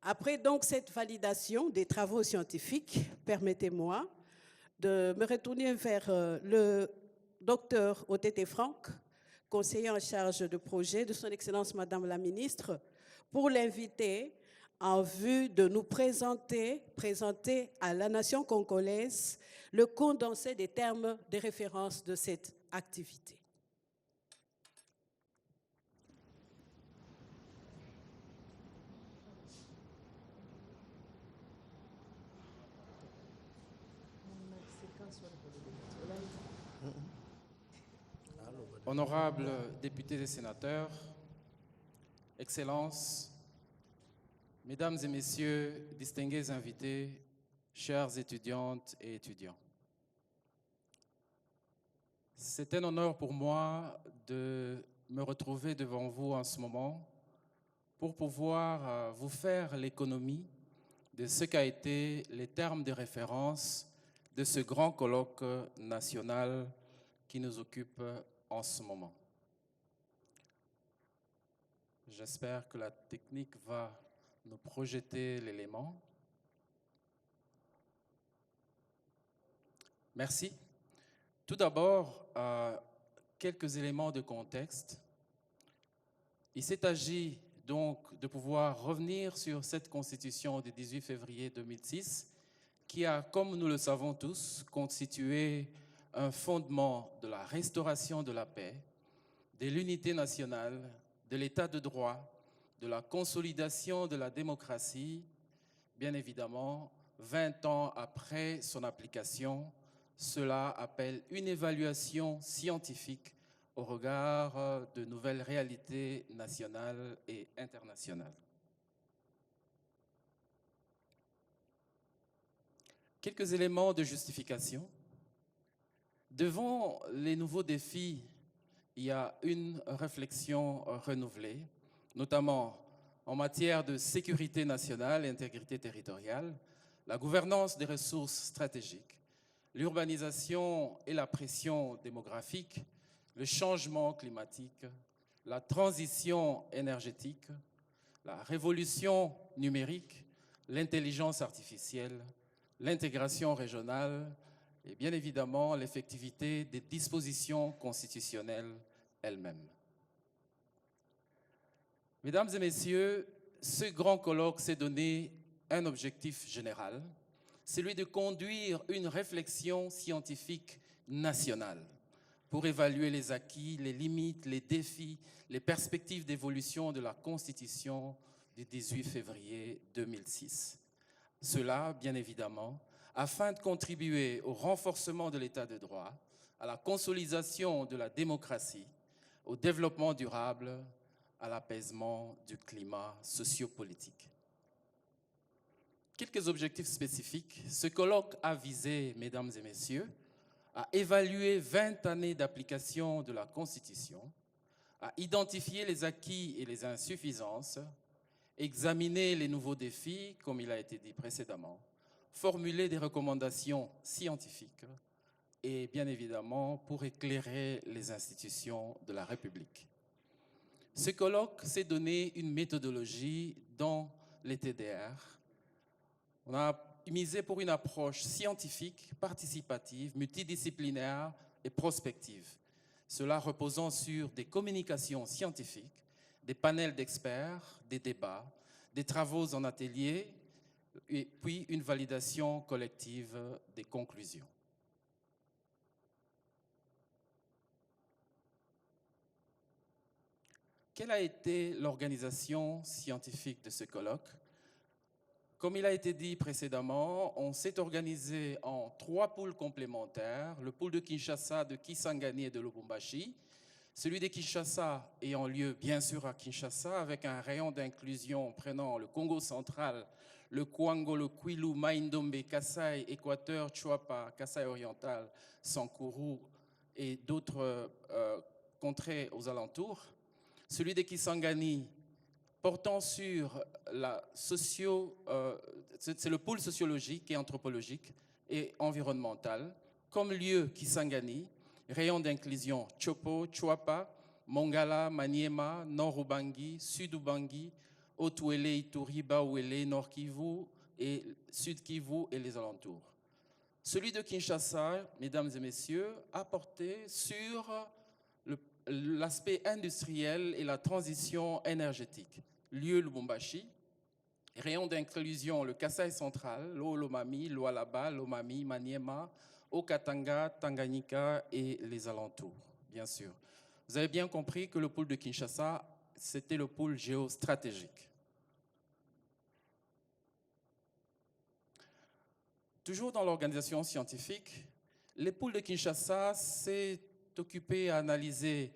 Après donc cette validation des travaux scientifiques, permettez-moi de me retourner vers le docteur Otété Franck, conseiller en charge de projet de son Excellence Madame la Ministre, pour l'inviter en vue de nous présenter à la nation congolaise le condensé des termes de référence de cette activité. Honorables députés et sénateurs, Excellences, Mesdames et Messieurs, distingués invités, chères étudiantes et étudiants. C'est un honneur pour moi de me retrouver devant vous en ce moment pour pouvoir vous faire l'économie de ce qu'a été les termes de référence de ce grand colloque national qui nous occupe en ce moment. J'espère que la technique va nous projeter l'élément. Merci. Tout d'abord, quelques éléments de contexte. Il s'est agi donc de pouvoir revenir sur cette constitution du 18 février 2006 qui a, comme nous le savons tous, constitué un fondement de la restauration de la paix, de l'unité nationale, de l'état de droit, de la consolidation de la démocratie, bien évidemment, 20 ans après son application, cela appelle une évaluation scientifique au regard de nouvelles réalités nationales et internationales. Quelques éléments de justification. Devant les nouveaux défis, il y a une réflexion renouvelée, notamment en matière de sécurité nationale et intégrité territoriale, la gouvernance des ressources stratégiques, l'urbanisation et la pression démographique, le changement climatique, la transition énergétique, la révolution numérique, l'intelligence artificielle, l'intégration régionale et bien évidemment l'effectivité des dispositions constitutionnelles elles-mêmes. Mesdames et messieurs, ce grand colloque s'est donné un objectif général, celui de conduire une réflexion scientifique nationale pour évaluer les acquis, les limites, les défis, les perspectives d'évolution de la Constitution du 18 février 2006. Cela, bien évidemment, afin de contribuer au renforcement de l'état de droit, à la consolidation de la démocratie, au développement durable, à l'apaisement du climat sociopolitique. Quelques objectifs spécifiques. Ce colloque a visé, mesdames et messieurs, à évaluer 20 années d'application de la Constitution, à identifier les acquis et les insuffisances, examiner les nouveaux défis, comme il a été dit précédemment, formuler des recommandations scientifiques et bien évidemment pour éclairer les institutions de la République. Ce colloque s'est donné une méthodologie dans les TDR. On a misé pour une approche scientifique, participative, multidisciplinaire et prospective. Cela reposant sur des communications scientifiques, des panels d'experts, des débats, des travaux en atelier, et puis une validation collective des conclusions. Quelle a été l'organisation scientifique de ce colloque? Comme il a été dit précédemment, on s'est organisé en 3 pôles complémentaires, le pôle de Kinshasa, de Kisangani et de Lubumbashi. Celui de Kinshasa ayant lieu bien sûr à Kinshasa avec un rayon d'inclusion prenant le Congo central, le Kwango, le Kwilu, Maïndombe, Kasaï, Équateur, Chuapa, Kasaï oriental, Sankuru et d'autres contrées aux alentours. Celui de Kisangani portant sur la c'est le pôle sociologique et anthropologique et environnemental, comme lieu Kisangani, rayon d'inclusion Chopo, Chuapa, Mongala, Maniema, Nord-Ubangi, Sud-Ubangi, Haut-Ouélé, Ituri, Bas-Ouélé, Nord-Kivu et Sud-Kivu et les alentours. Celui de Kinshasa, mesdames et messieurs, a porté sur l'aspect industriel et la transition énergétique. Lieu Lubumbashi, rayon d'inclusion le Kasaï central, l'Olomami, l'Oualaba, l'Omami, Maniema, Okatanga, Tanganyika et les alentours, bien sûr. Vous avez bien compris que le pôle de Kinshasa, c'était le pôle géostratégique. Toujours dans l'organisation scientifique, le pôle de Kinshasa s'est occupé à analyser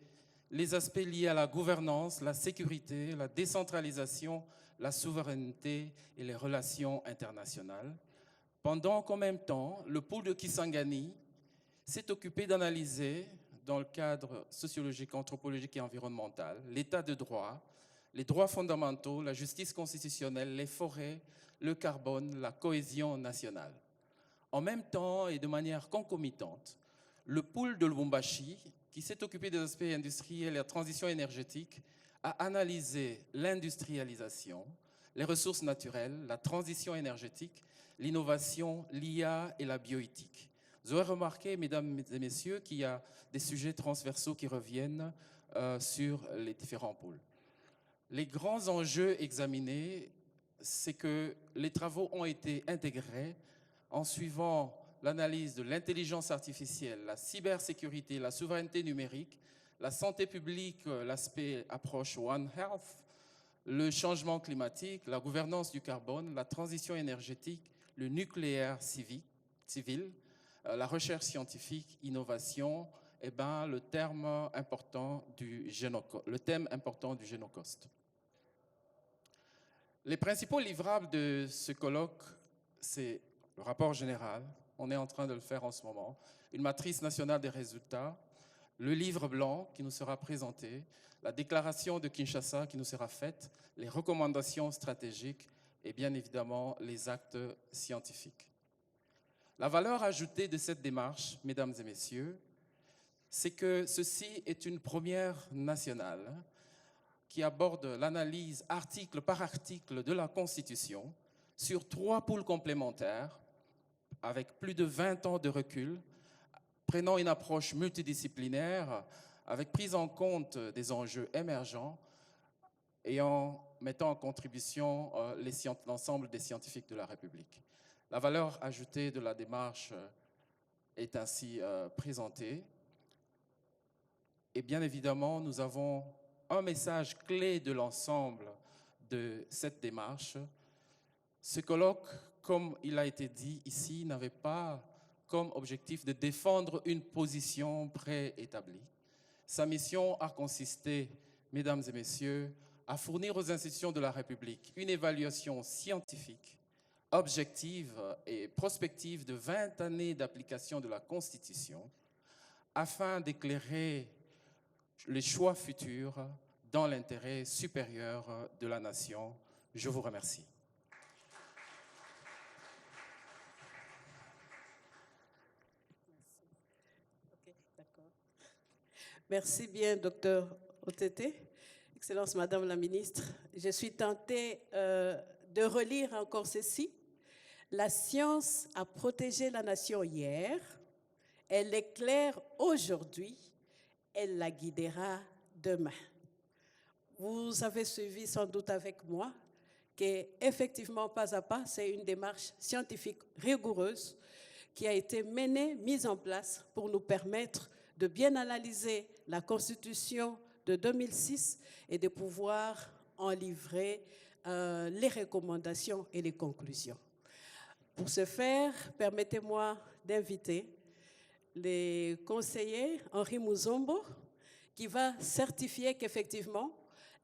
les aspects liés à la gouvernance, la sécurité, la décentralisation, la souveraineté et les relations internationales. Pendant qu'en même temps, le pôle de Kisangani s'est occupé d'analyser, dans le cadre sociologique, anthropologique et environnemental, l'état de droit, les droits fondamentaux, la justice constitutionnelle, les forêts, le carbone, la cohésion nationale. En même temps et de manière concomitante, le pôle de Lubumbashi, qui s'est occupé des aspects industriels et la transition énergétique, a analysé l'industrialisation, les ressources naturelles, la transition énergétique, l'innovation, l'IA et la bioéthique. Vous aurez remarqué, mesdames et messieurs, qu'il y a des sujets transversaux qui reviennent sur les différents pôles. Les grands enjeux examinés, c'est que les travaux ont été intégrés en suivant l'analyse de l'intelligence artificielle, la cybersécurité, la souveraineté numérique, la santé publique, l'aspect approche One Health, le changement climatique, la gouvernance du carbone, la transition énergétique, le nucléaire civil, la recherche scientifique, innovation, et le thème important du Génocost. Les principaux livrables de ce colloque, c'est le rapport général, on est en train de le faire en ce moment, une matrice nationale des résultats, le livre blanc qui nous sera présenté, la déclaration de Kinshasa qui nous sera faite, les recommandations stratégiques et bien évidemment les actes scientifiques. La valeur ajoutée de cette démarche, mesdames et messieurs, c'est que ceci est une première nationale qui aborde l'analyse article par article de la Constitution sur 3 poules complémentaires avec plus de 20 ans de recul, prenant une approche multidisciplinaire avec prise en compte des enjeux émergents et en mettant en contribution l'ensemble des scientifiques de la République. La valeur ajoutée de la démarche est ainsi présentée. Et bien évidemment, nous avons un message clé de l'ensemble de cette démarche. Ce colloque, comme il a été dit ici, n'avait pas comme objectif de défendre une position préétablie. Sa mission a consisté, mesdames et messieurs, à fournir aux institutions de la République une évaluation scientifique, objective et prospective de 20 années d'application de la Constitution afin d'éclairer les choix futurs dans l'intérêt supérieur de la nation. Je vous remercie. Merci bien, Dr Otete. Excellence, Madame la Ministre. Je suis tentée de relire encore ceci. La science a protégé la nation hier, elle l'éclaire aujourd'hui, elle la guidera demain. Vous avez suivi sans doute avec moi qu'effectivement, pas à pas, c'est une démarche scientifique rigoureuse qui a été menée, mise en place pour nous permettre de bien analyser la Constitution de 2006 et de pouvoir en livrer les recommandations et les conclusions. Pour ce faire, permettez-moi d'inviter le conseiller Henri Muzombo qui va certifier qu'effectivement,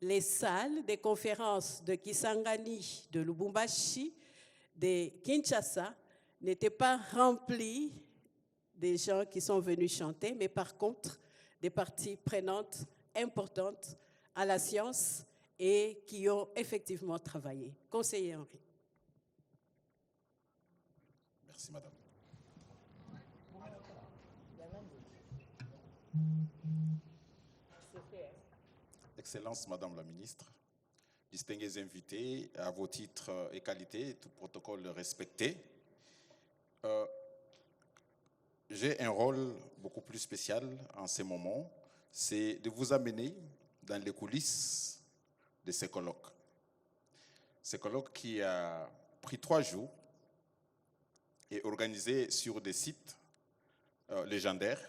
les salles des conférences de Kisangani, de Lubumbashi, de Kinshasa n'étaient pas remplies des gens qui sont venus chanter, mais par contre, des parties prenantes importantes à la science et qui ont effectivement travaillé. Conseiller Henri. Merci, madame. Excellence, madame la ministre, distingués invités, à vos titres et qualités, tout protocole respecté. J'ai un rôle beaucoup plus spécial en ces moments, c'est de vous amener dans les coulisses de ce colloque. Ce colloque qui a pris 3 jours et organisé sur des sites légendaires,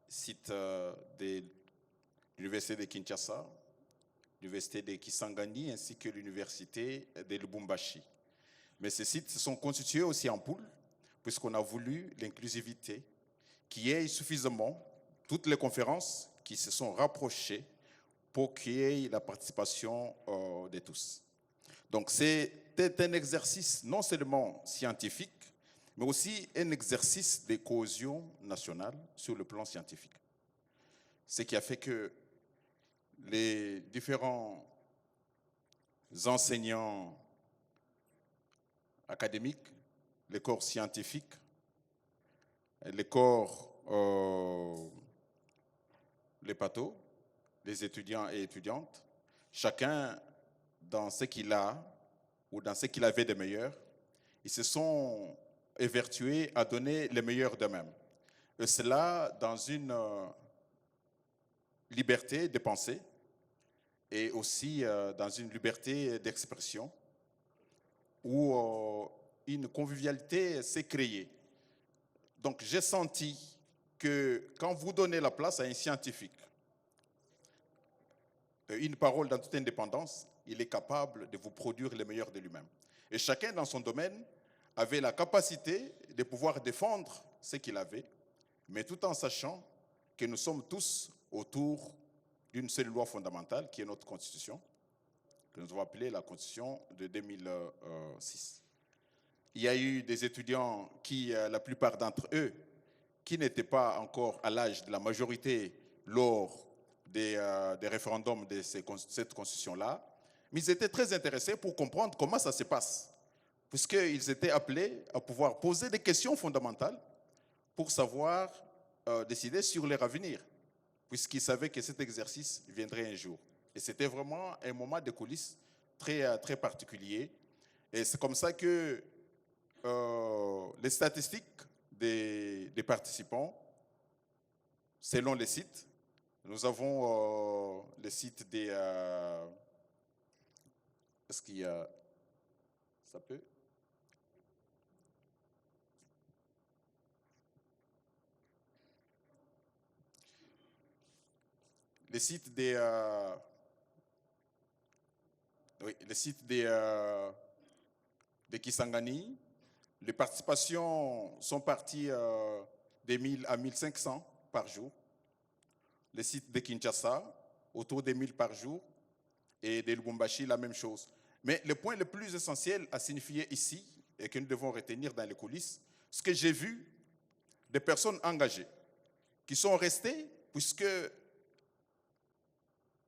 sites de l'Université de Kinshasa, l'Université de Kisangani ainsi que l'Université de Lubumbashi. Mais ces sites se sont constitués aussi en poule, puisqu'on a voulu l'inclusivité, qu'il y ait suffisamment toutes les conférences qui se sont rapprochées pour qu'il y ait la participation de tous. Donc c'était un exercice non seulement scientifique, mais aussi un exercice de cohésion nationale sur le plan scientifique. Ce qui a fait que les différents enseignants académiques, les corps scientifiques, les corps, les pathos, les étudiants et étudiantes, chacun dans ce qu'il a ou dans ce qu'il avait de meilleur, ils se sont évertués à donner le meilleur d'eux-mêmes. Et cela dans une liberté de penser et aussi dans une liberté d'expression où une convivialité s'est créée. Donc j'ai senti que quand vous donnez la place à un scientifique, une parole dans toute indépendance, il est capable de vous produire le meilleur de lui-même. Et chacun dans son domaine avait la capacité de pouvoir défendre ce qu'il avait, mais tout en sachant que nous sommes tous autour d'une seule loi fondamentale qui est notre Constitution, que nous avons appelée la Constitution de 2006. Il y a eu des étudiants qui, la plupart d'entre eux, qui n'étaient pas encore à l'âge de la majorité lors des référendums de cette Constitution-là, mais ils étaient très intéressés pour comprendre comment ça se passe, puisqu'ils étaient appelés à pouvoir poser des questions fondamentales pour savoir décider sur leur avenir, puisqu'ils savaient que cet exercice viendrait un jour. Et c'était vraiment un moment de coulisses très, très particulier. Et c'est comme ça que les statistiques des participants, selon les sites, nous avons les sites des... est-ce qu'il y a... Ça peut... Les sites des... oui, les sites des Kisangani, les participations sont parties de 1000 à 1500 par jour. Les sites de Kinshasa, autour de 1000 par jour. Et de Lubumbashi, la même chose. Mais le point le plus essentiel à signifier ici, et que nous devons retenir dans les coulisses, ce que j'ai vu des personnes engagées qui sont restées, puisque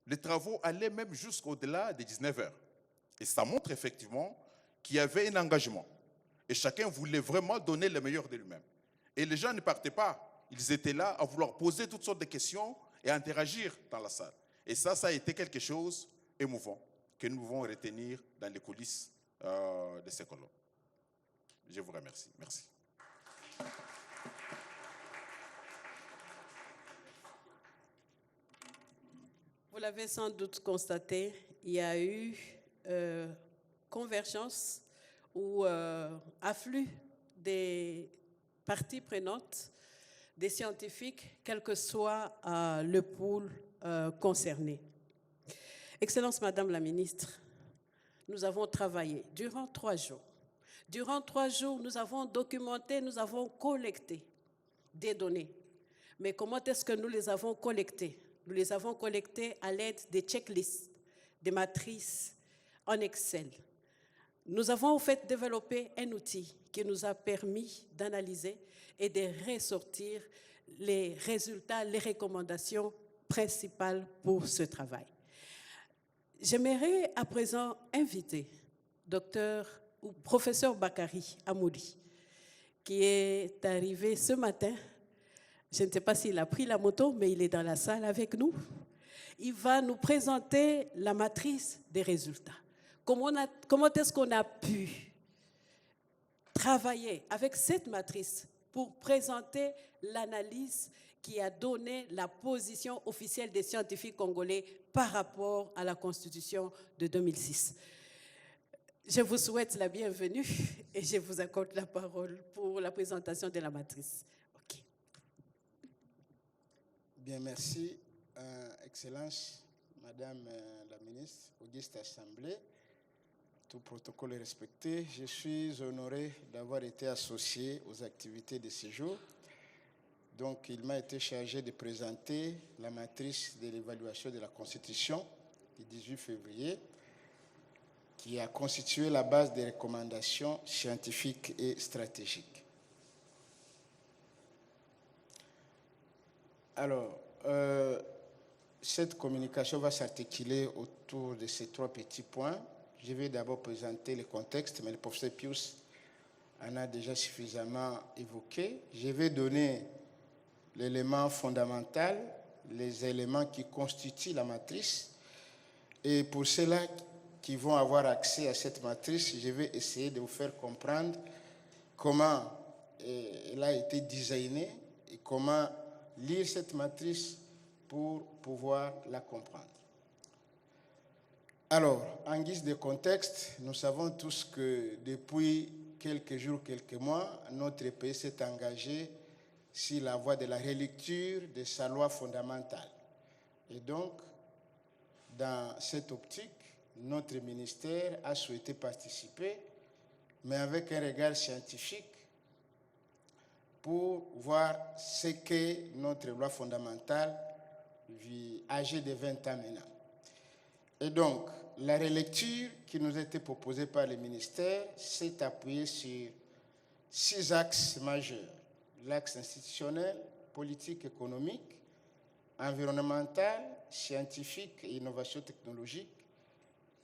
les travaux allaient même jusqu'au-delà des 19h. Et ça montre effectivement qu'il y avait un engagement. Et chacun voulait vraiment donner le meilleur de lui-même. Et les gens ne partaient pas. Ils étaient là à vouloir poser toutes sortes de questions et interagir dans la salle. Et ça a été quelque chose d'émouvant que nous devons retenir dans les coulisses de ces colloques. Je vous remercie. Merci. Vous l'avez sans doute constaté, il y a eu convergence ou afflux des parties prenantes, des scientifiques, quel que soit le pool concerné. Excellence Madame la Ministre, nous avons travaillé durant 3 jours. Durant 3 jours, nous avons documenté, nous avons collecté des données. Mais comment est-ce que nous les avons collectées? Nous les avons collectées à l'aide des checklists, des matrices en Excel. Nous avons en fait développé un outil qui nous a permis d'analyser et de ressortir les résultats, les recommandations principales pour ce travail. J'aimerais à présent inviter docteur ou professeur Bakary Amoudi, qui est arrivé ce matin. Je ne sais pas s'il a pris la moto, mais il est dans la salle avec nous. Il va nous présenter la matrice des résultats. Comment est-ce qu'on a pu travailler avec cette matrice pour présenter l'analyse qui a donné la position officielle des scientifiques congolais par rapport à la Constitution de 2006. Je vous souhaite la bienvenue et je vous accorde la parole pour la présentation de la matrice. Okay. Bien, merci. Excellence, Madame la Ministre, Auguste Assemblée, tout protocole est respecté. Je suis honoré d'avoir été associé aux activités de ce jour. Donc, il m'a été chargé de présenter la matrice de l'évaluation de la Constitution du 18 février, qui a constitué la base des recommandations scientifiques et stratégiques. Alors, cette communication va s'articuler autour de ces 3 petits points. Je vais d'abord présenter le contexte, mais le professeur Pius en a déjà suffisamment évoqué. Je vais donner l'élément fondamental, les éléments qui constituent la matrice. Et pour ceux-là qui vont avoir accès à cette matrice, je vais essayer de vous faire comprendre comment elle a été designée et comment lire cette matrice pour pouvoir la comprendre. Alors, en guise de contexte, nous savons tous que depuis quelques jours, quelques mois, notre pays s'est engagé sur la voie de la relecture de sa loi fondamentale. Et donc, dans cette optique, notre ministère a souhaité participer, mais avec un regard scientifique, pour voir ce qu'est notre loi fondamentale âgée de 20 ans maintenant. Et donc, la relecture qui nous a été proposée par le ministère s'est appuyée sur 6 axes majeurs. L'axe institutionnel, politique, économique, environnemental, scientifique et innovation technologique,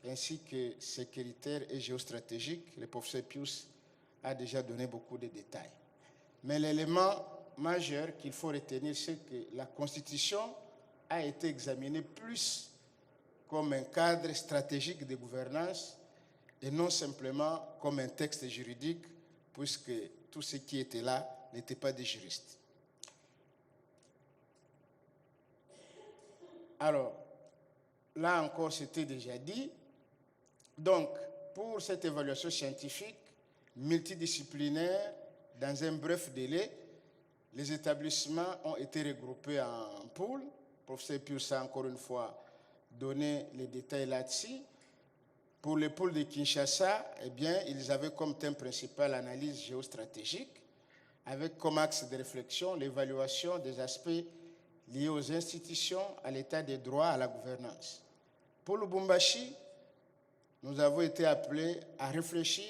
ainsi que sécuritaire et géostratégique. Le professeur Pius a déjà donné beaucoup de détails. Mais l'élément majeur qu'il faut retenir, c'est que la Constitution a été examinée plus comme un cadre stratégique de gouvernance et non simplement comme un texte juridique, puisque tout ce qui était là n'était pas des juristes. Alors, là encore, c'était déjà dit. Donc, pour cette évaluation scientifique multidisciplinaire, dans un bref délai, les établissements ont été regroupés en pôles. Le professeur Pius a encore une fois donné les détails là-dessus. Pour les pôles de Kinshasa, eh bien, ils avaient comme thème principal l'analyse géostratégique, avec comme axe de réflexion l'évaluation des aspects liés aux institutions, à l'état des droits, à la gouvernance. Pour Lubumbashi, nous avons été appelés à réfléchir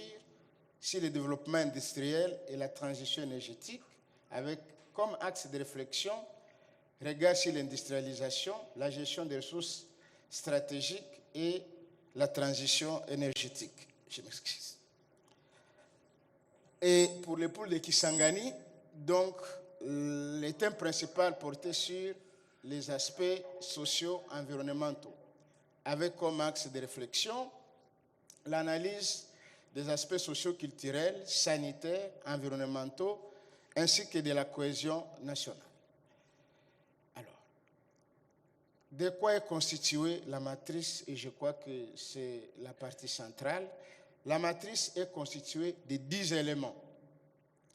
sur le développement industriel et la transition énergétique, avec comme axe de réflexion regard sur l'industrialisation, la gestion des ressources stratégiques et la transition énergétique. Je m'excuse. Et pour les pôles de Kisangani, donc, le thème principal portait sur les aspects socio-environnementaux, avec comme axe de réflexion l'analyse des aspects socio-culturels, sanitaires, environnementaux, ainsi que de la cohésion nationale. Alors, de quoi est constituée la matrice, et je crois que c'est la partie centrale. La matrice est constituée de 10 éléments,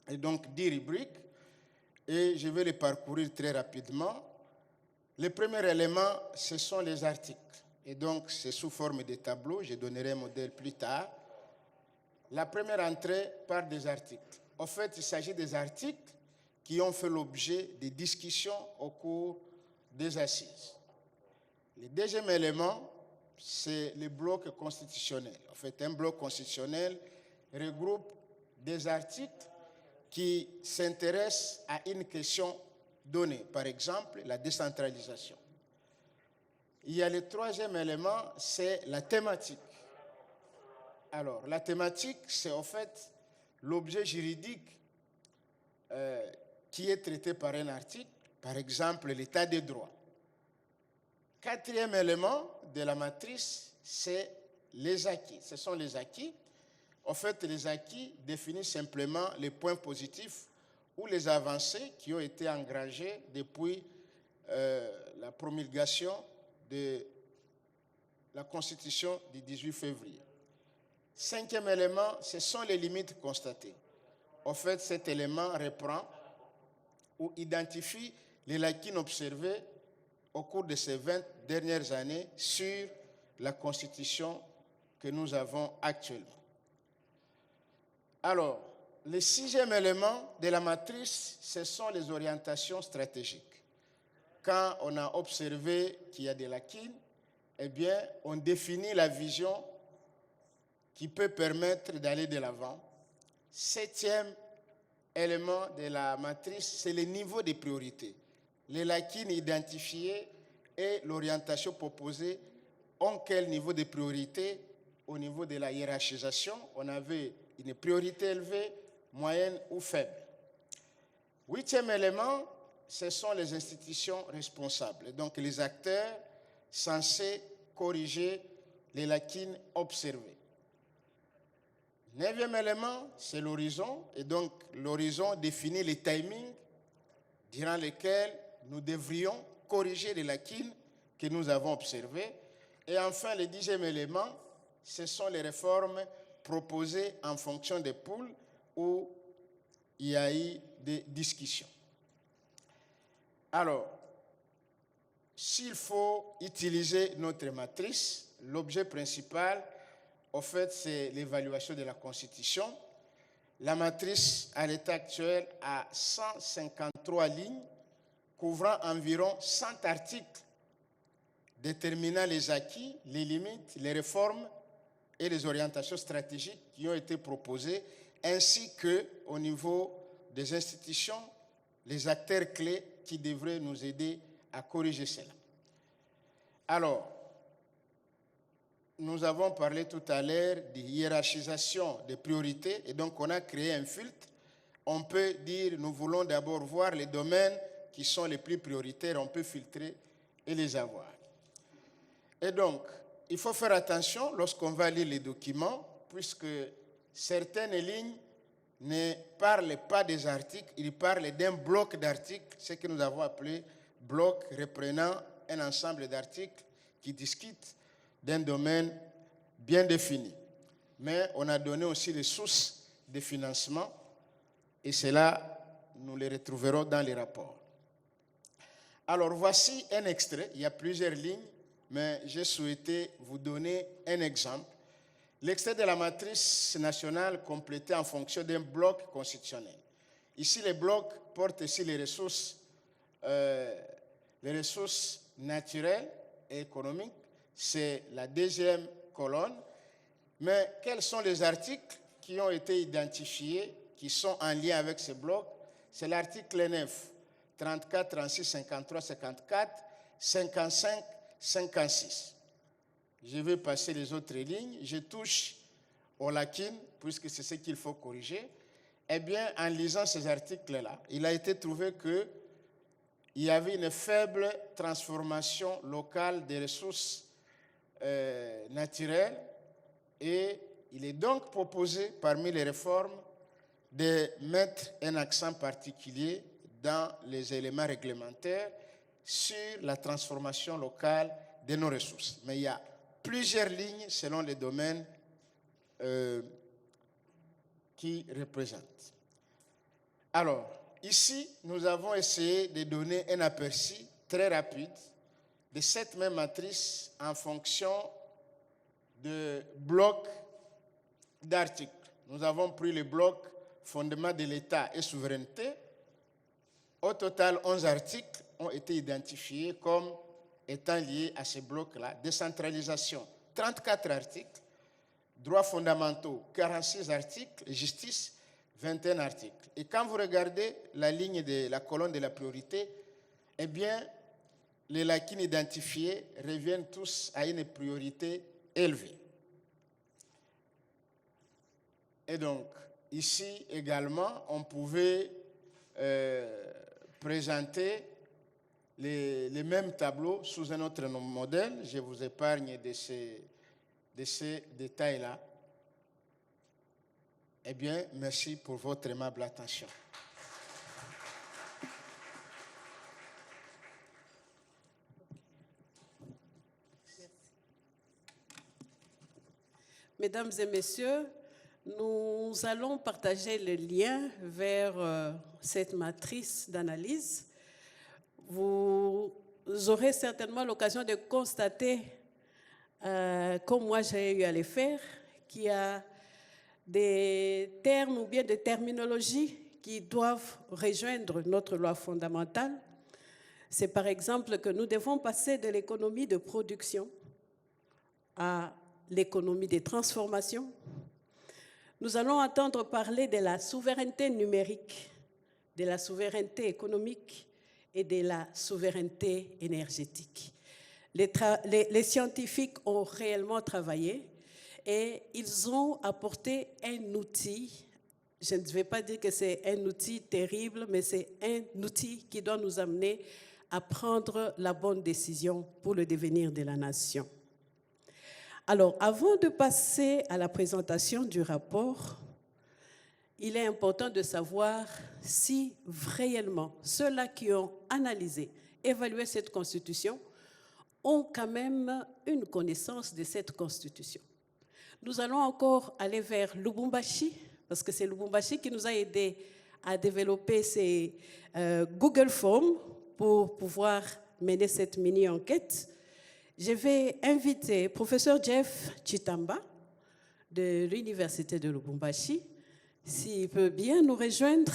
et donc 10 rubriques, et je vais les parcourir très rapidement. Le premier élément, ce sont les articles, et donc c'est sous forme de tableau, je donnerai un modèle plus tard. La première entrée part des articles. En fait, il s'agit des articles qui ont fait l'objet de discussions au cours des assises. Le deuxième élément, c'est le bloc constitutionnel. En fait, un bloc constitutionnel regroupe des articles qui s'intéressent à une question donnée, par exemple la décentralisation. Il y a le troisième élément, c'est la thématique. Alors, la thématique, c'est en fait l'objet juridique qui est traité par un article, par exemple l'état des droits. Quatrième élément de la matrice, c'est les acquis. Ce sont les acquis. En fait, les acquis définissent simplement les points positifs ou les avancées qui ont été engagées depuis la promulgation de la Constitution du 18 février. Cinquième élément, ce sont les limites constatées. En fait, cet élément reprend ou identifie les lacunes observées au cours de ces 20 dernières années sur la Constitution que nous avons actuellement. Alors, le sixième élément de la matrice, ce sont les orientations stratégiques. Quand on a observé qu'il y a des lacunes, eh bien, on définit la vision qui peut permettre d'aller de l'avant. Septième élément de la matrice, c'est le niveau de priorité. Les lacunes identifiées et l'orientation proposée ont quel niveau de priorité? Au niveau de la hiérarchisation, on avait une priorité élevée, moyenne ou faible. Huitième élément, ce sont les institutions responsables, donc les acteurs censés corriger les lacunes observées. Neuvième élément, c'est l'horizon, et donc l'horizon définit les timings durant lesquels nous devrions corriger les lacunes que nous avons observées. Et enfin, le dixième élément, ce sont les réformes proposées en fonction des pôles où il y a eu des discussions. Alors, s'il faut utiliser notre matrice, l'objet principal, en fait, c'est l'évaluation de la Constitution. La matrice, à l'état actuel, a 153 lignes, couvrant environ 100 articles, déterminant les acquis, les limites, les réformes et les orientations stratégiques qui ont été proposées, ainsi qu'au niveau des institutions, les acteurs clés qui devraient nous aider à corriger cela. Alors, nous avons parlé tout à l'heure de hiérarchisation des priorités et donc on a créé un filtre on peut dire, nous voulons d'abord voir les domaines qui sont les plus prioritaires, on peut filtrer et les avoir. Et donc, il faut faire attention lorsqu'on va lire les documents, puisque certaines lignes ne parlent pas des articles, ils parlent d'un bloc d'articles, ce que nous avons appelé bloc reprenant un ensemble d'articles qui discutent d'un domaine bien défini. Mais on a donné aussi les sources de financement, et cela, nous les retrouverons dans les rapports. Alors, voici un extrait. Il y a plusieurs lignes, mais j'ai souhaité vous donner un exemple. L'extrait de la matrice nationale complétée en fonction d'un bloc constitutionnel. Ici, les blocs portent ici les ressources naturelles et économiques. C'est la deuxième colonne. Mais quels sont les articles qui ont été identifiés, qui sont en lien avec ce bloc? C'est l'article 9, 34, 36, 53, 54, 55, 56. Je vais passer les autres lignes. Je touche aux lacunes, puisque c'est ce qu'il faut corriger. Eh bien, en lisant ces articles-là, il a été trouvé qu'il y avait une faible transformation locale des ressources naturelles, et il est donc proposé, parmi les réformes, de mettre un accent particulier dans les éléments réglementaires sur la transformation locale de nos ressources. Mais il y a plusieurs lignes selon les domaines qui représentent. Alors, ici, nous avons essayé de donner un aperçu très rapide de cette même matrice en fonction de blocs d'articles. Nous avons pris le bloc fondement de l'État et souveraineté. Au total, 11 articles ont été identifiés comme étant liés à ce bloc-là. Décentralisation, 34 articles. Droits fondamentaux, 46 articles. Justice, 21 articles. Et quand vous regardez la ligne de la colonne de la priorité, eh bien, les lacunes identifiées reviennent tous à une priorité élevée. Et donc, ici également, on pouvait présenter les mêmes tableaux sous un autre modèle. Je vous épargne de ces détails-là. Eh bien, merci pour votre aimable attention. Mesdames et messieurs, nous allons partager le lien vers cette matrice d'analyse. Vous aurez certainement l'occasion de constater, comme moi j'ai eu à le faire, qu'il y a des termes ou bien des terminologies qui doivent rejoindre notre loi fondamentale. C'est par exemple que nous devons passer de l'économie de production à l'économie des transformations. Nous allons entendre parler de la souveraineté numérique, de la souveraineté économique et de la souveraineté énergétique. Les scientifiques ont réellement travaillé et ils ont apporté un outil. Je ne vais pas dire que c'est un outil terrible, mais c'est un outil qui doit nous amener à prendre la bonne décision pour le devenir de la nation. Alors, avant de passer à la présentation du rapport, il est important de savoir si réellement ceux-là qui ont analysé, évalué cette Constitution ont quand même une connaissance de cette Constitution. Nous allons encore aller vers Lubumbashi, parce que c'est Lubumbashi qui nous a aidés à développer ces Google Forms pour pouvoir mener cette mini-enquête. Je vais inviter professeur Jeff Chitamba de l'Université de Lubumbashi, s'il peut bien nous rejoindre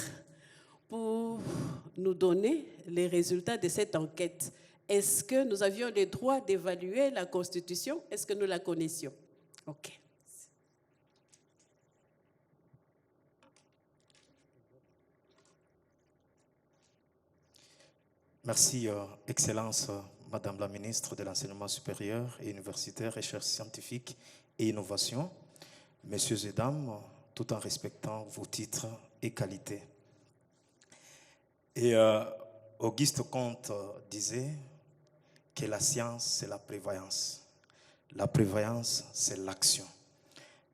pour nous donner les résultats de cette enquête. Est-ce que nous avions le droit d'évaluer la Constitution? Est-ce que nous la connaissions? OK. Merci, Excellence, Madame la Ministre de l'Enseignement supérieur et universitaire, Recherche scientifique et innovation. Messieurs et dames, tout en respectant vos titres et qualités. Et Auguste Comte disait que la science, c'est la prévoyance. La prévoyance, c'est l'action.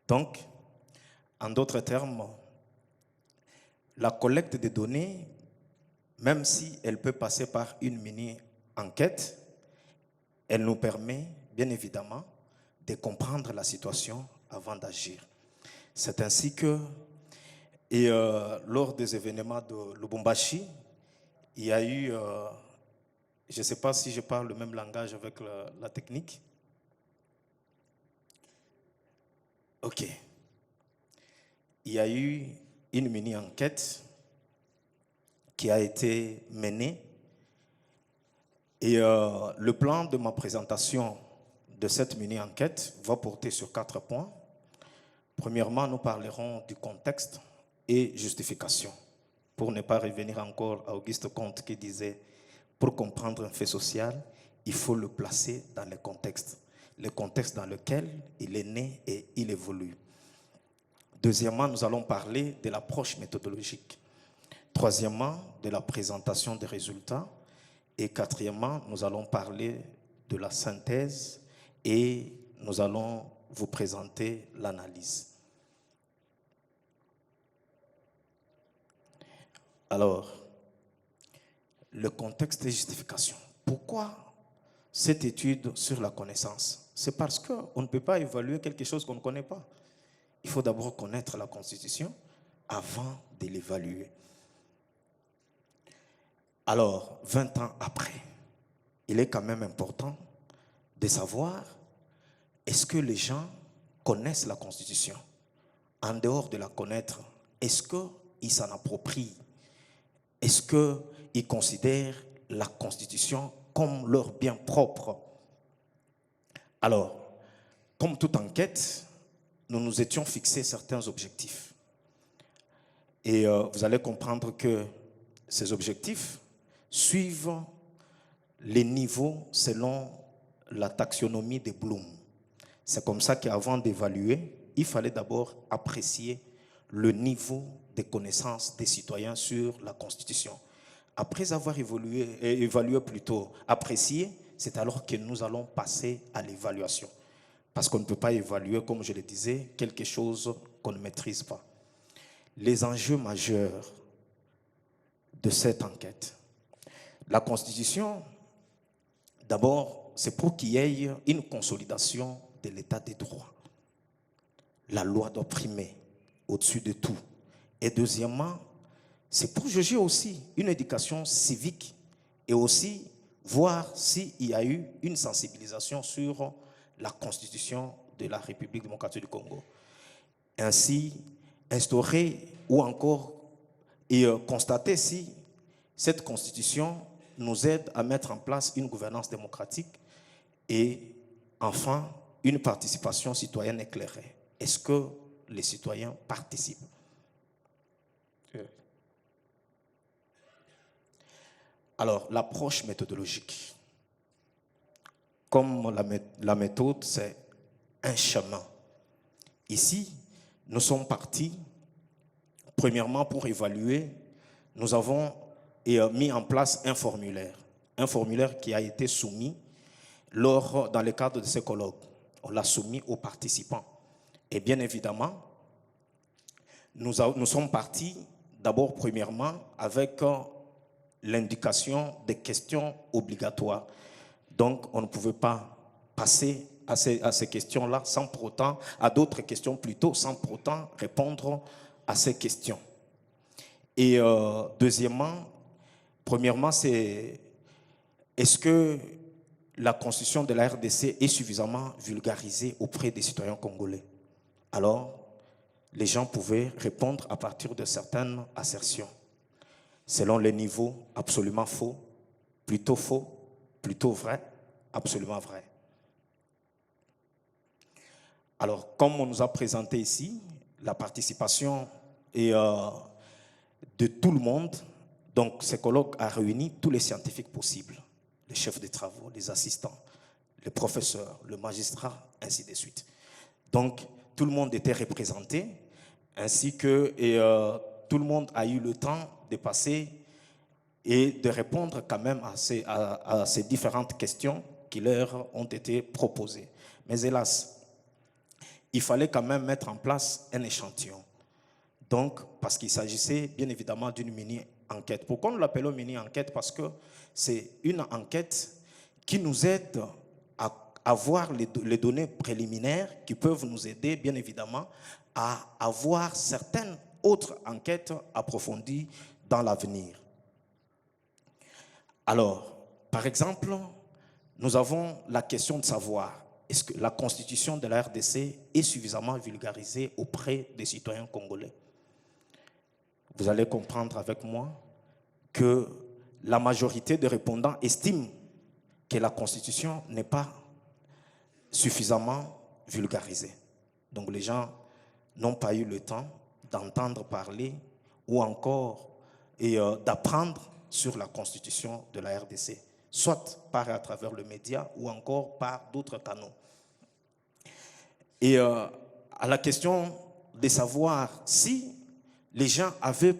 Donc, en d'autres termes, la collecte des données, même si elle peut passer par une mini-enquête, elle nous permet, bien évidemment, de comprendre la situation avant d'agir. C'est ainsi que, lors des événements de Lubumbashi, il y a eu, je ne sais pas si je parle le même langage avec la technique. OK. Il y a eu une mini-enquête qui a été menée. Et le plan de ma présentation de cette mini-enquête va porter sur 4 points. Premièrement, nous parlerons du contexte et justification. Pour ne pas revenir encore à Auguste Comte qui disait, pour comprendre un fait social, il faut le placer dans le contexte dans lequel il est né et il évolue. Deuxièmement, nous allons parler de l'approche méthodologique. Troisièmement, de la présentation des résultats. Et quatrièmement, nous allons parler de la synthèse et nous allons vous présenter l'analyse. Alors, le contexte et justification. Pourquoi cette étude sur la connaissance? C'est parce qu'on ne peut pas évaluer quelque chose qu'on ne connaît pas. Il faut d'abord connaître la Constitution avant de l'évaluer. Alors, 20 ans après, il est quand même important de savoir, est-ce que les gens connaissent la Constitution? En dehors de la connaître, est-ce qu'ils s'en approprient? Est-ce qu'ils considèrent la Constitution comme leur bien propre? Alors, comme toute enquête, nous nous étions fixés certains objectifs. Et vous allez comprendre que ces objectifs suivent les niveaux selon la taxonomie de Bloom. C'est comme ça qu'avant d'évaluer, il fallait d'abord apprécier le niveau de connaissances des citoyens sur la Constitution. Après avoir évalué plutôt, apprécié, c'est alors que nous allons passer à l'évaluation. Parce qu'on ne peut pas évaluer, comme je le disais, quelque chose qu'on ne maîtrise pas. Les enjeux majeurs de cette enquête. La Constitution, d'abord, c'est pour qu'il y ait une consolidation de l'état des droits. La loi doit primer au-dessus de tout. Et deuxièmement, c'est pour juger aussi une éducation civique et aussi voir s'il y a eu une sensibilisation sur la Constitution de la République démocratique du Congo. Ainsi, instaurer ou encore constater si cette Constitution nous aide à mettre en place une gouvernance démocratique et enfin une participation citoyenne éclairée. Est-ce que les citoyens participent? Alors, l'approche méthodologique. Comme la méthode, c'est un chemin. Ici, nous sommes partis, premièrement, pour évaluer, nous avons mis en place un formulaire qui a été soumis dans le cadre de ce colloque. On l'a soumis aux participants. Et bien évidemment, nous sommes partis d'abord, premièrement, avec l'indication des questions obligatoires. Donc, on ne pouvait pas passer à ces questions-là sans pour autant, à d'autres questions plutôt, sans pour autant répondre à ces questions. Et deuxièmement, premièrement, c'est est-ce que la Constitution de la RDC est suffisamment vulgarisée auprès des citoyens congolais? Alors, les gens pouvaient répondre à partir de certaines assertions. Selon les niveaux, absolument faux, plutôt vrai, absolument vrai. Alors, comme on nous a présenté ici, la participation est de tout le monde. Donc, ce colloque a réuni tous les scientifiques possibles, les chefs de travaux, les assistants, les professeurs, le magistrat, ainsi de suite. Donc, tout le monde était représenté, ainsi que tout le monde a eu le temps de passer et de répondre quand même à ces différentes questions qui leur ont été proposées. Mais hélas, il fallait quand même mettre en place un échantillon. Donc, parce qu'il s'agissait bien évidemment d'une mini-enquête. Pourquoi nous l'appelons mini-enquête? Parce que c'est une enquête qui nous aide à avoir les données préliminaires qui peuvent nous aider bien évidemment à avoir certaines autres enquêtes approfondies dans l'avenir. Alors, par exemple, nous avons la question de savoir est-ce que la constitution de la RDC est suffisamment vulgarisée auprès des citoyens congolais? Vous allez comprendre avec moi que la majorité des répondants estiment que la constitution n'est pas suffisamment vulgarisée. Donc les gens n'ont pas eu le temps d'entendre parler ou encore d'apprendre sur la constitution de la RDC, soit par à travers le média ou encore par d'autres canaux. Et à la question de savoir si les gens avaient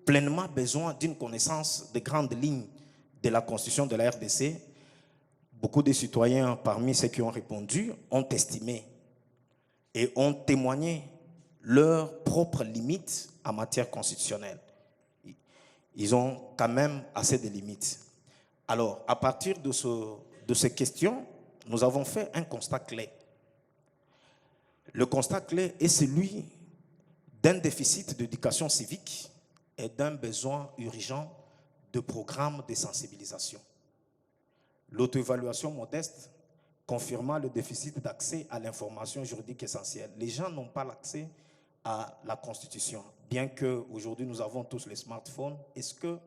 pleinement besoin d'une connaissance des grandes lignes de la constitution de la RDC, beaucoup de citoyens parmi ceux qui ont répondu ont estimé et ont témoigné leurs propres limites en matière constitutionnelle. Ils ont quand même assez de limites. Alors, à partir de ces questions, nous avons fait un constat clé. Le constat clé est celui d'un déficit d'éducation civique et d'un besoin urgent de programmes de sensibilisation. L'auto-évaluation modeste confirmant le déficit d'accès à l'information juridique essentielle. Les gens n'ont pas l'accès à la Constitution. Bien qu'aujourd'hui nous avons tous les smartphones, est-ce que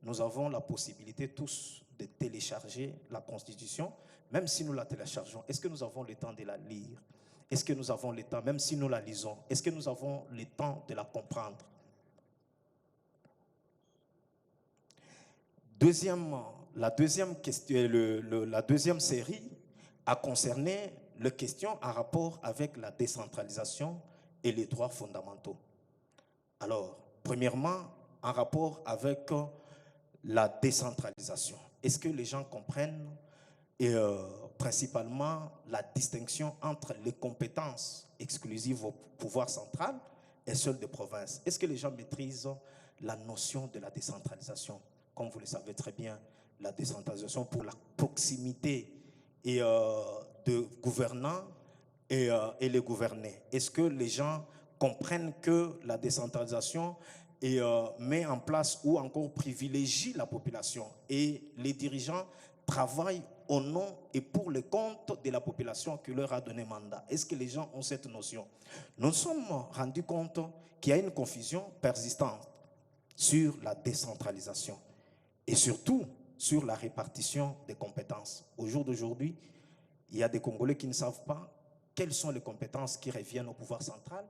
nous avons la possibilité tous de télécharger la Constitution? Même si nous la téléchargeons, est-ce que nous avons le temps de la lire? Est-ce que nous avons le temps, même si nous la lisons, est-ce que nous avons le temps de la comprendre? La deuxième série a concerné les questions en rapport avec la décentralisation et les droits fondamentaux. Alors, premièrement, en rapport avec la décentralisation, est-ce que les gens comprennent principalement la distinction entre les compétences exclusives au pouvoir central et celles des provinces? Est-ce que les gens maîtrisent la notion de la décentralisation? Comme vous le savez très bien, la décentralisation pour la proximité de gouvernants et les gouvernés. Est-ce que les gens comprennent que la décentralisation met en place ou encore privilégie la population et les dirigeants travaillent au nom et pour le compte de la population qui leur a donné mandat? Est-ce que les gens ont cette notion? Nous nous sommes rendus compte qu'il y a une confusion persistante sur la décentralisation et surtout sur la répartition des compétences. Au jour d'aujourd'hui, il y a des Congolais qui ne savent pas quelles sont les compétences qui reviennent au pouvoir central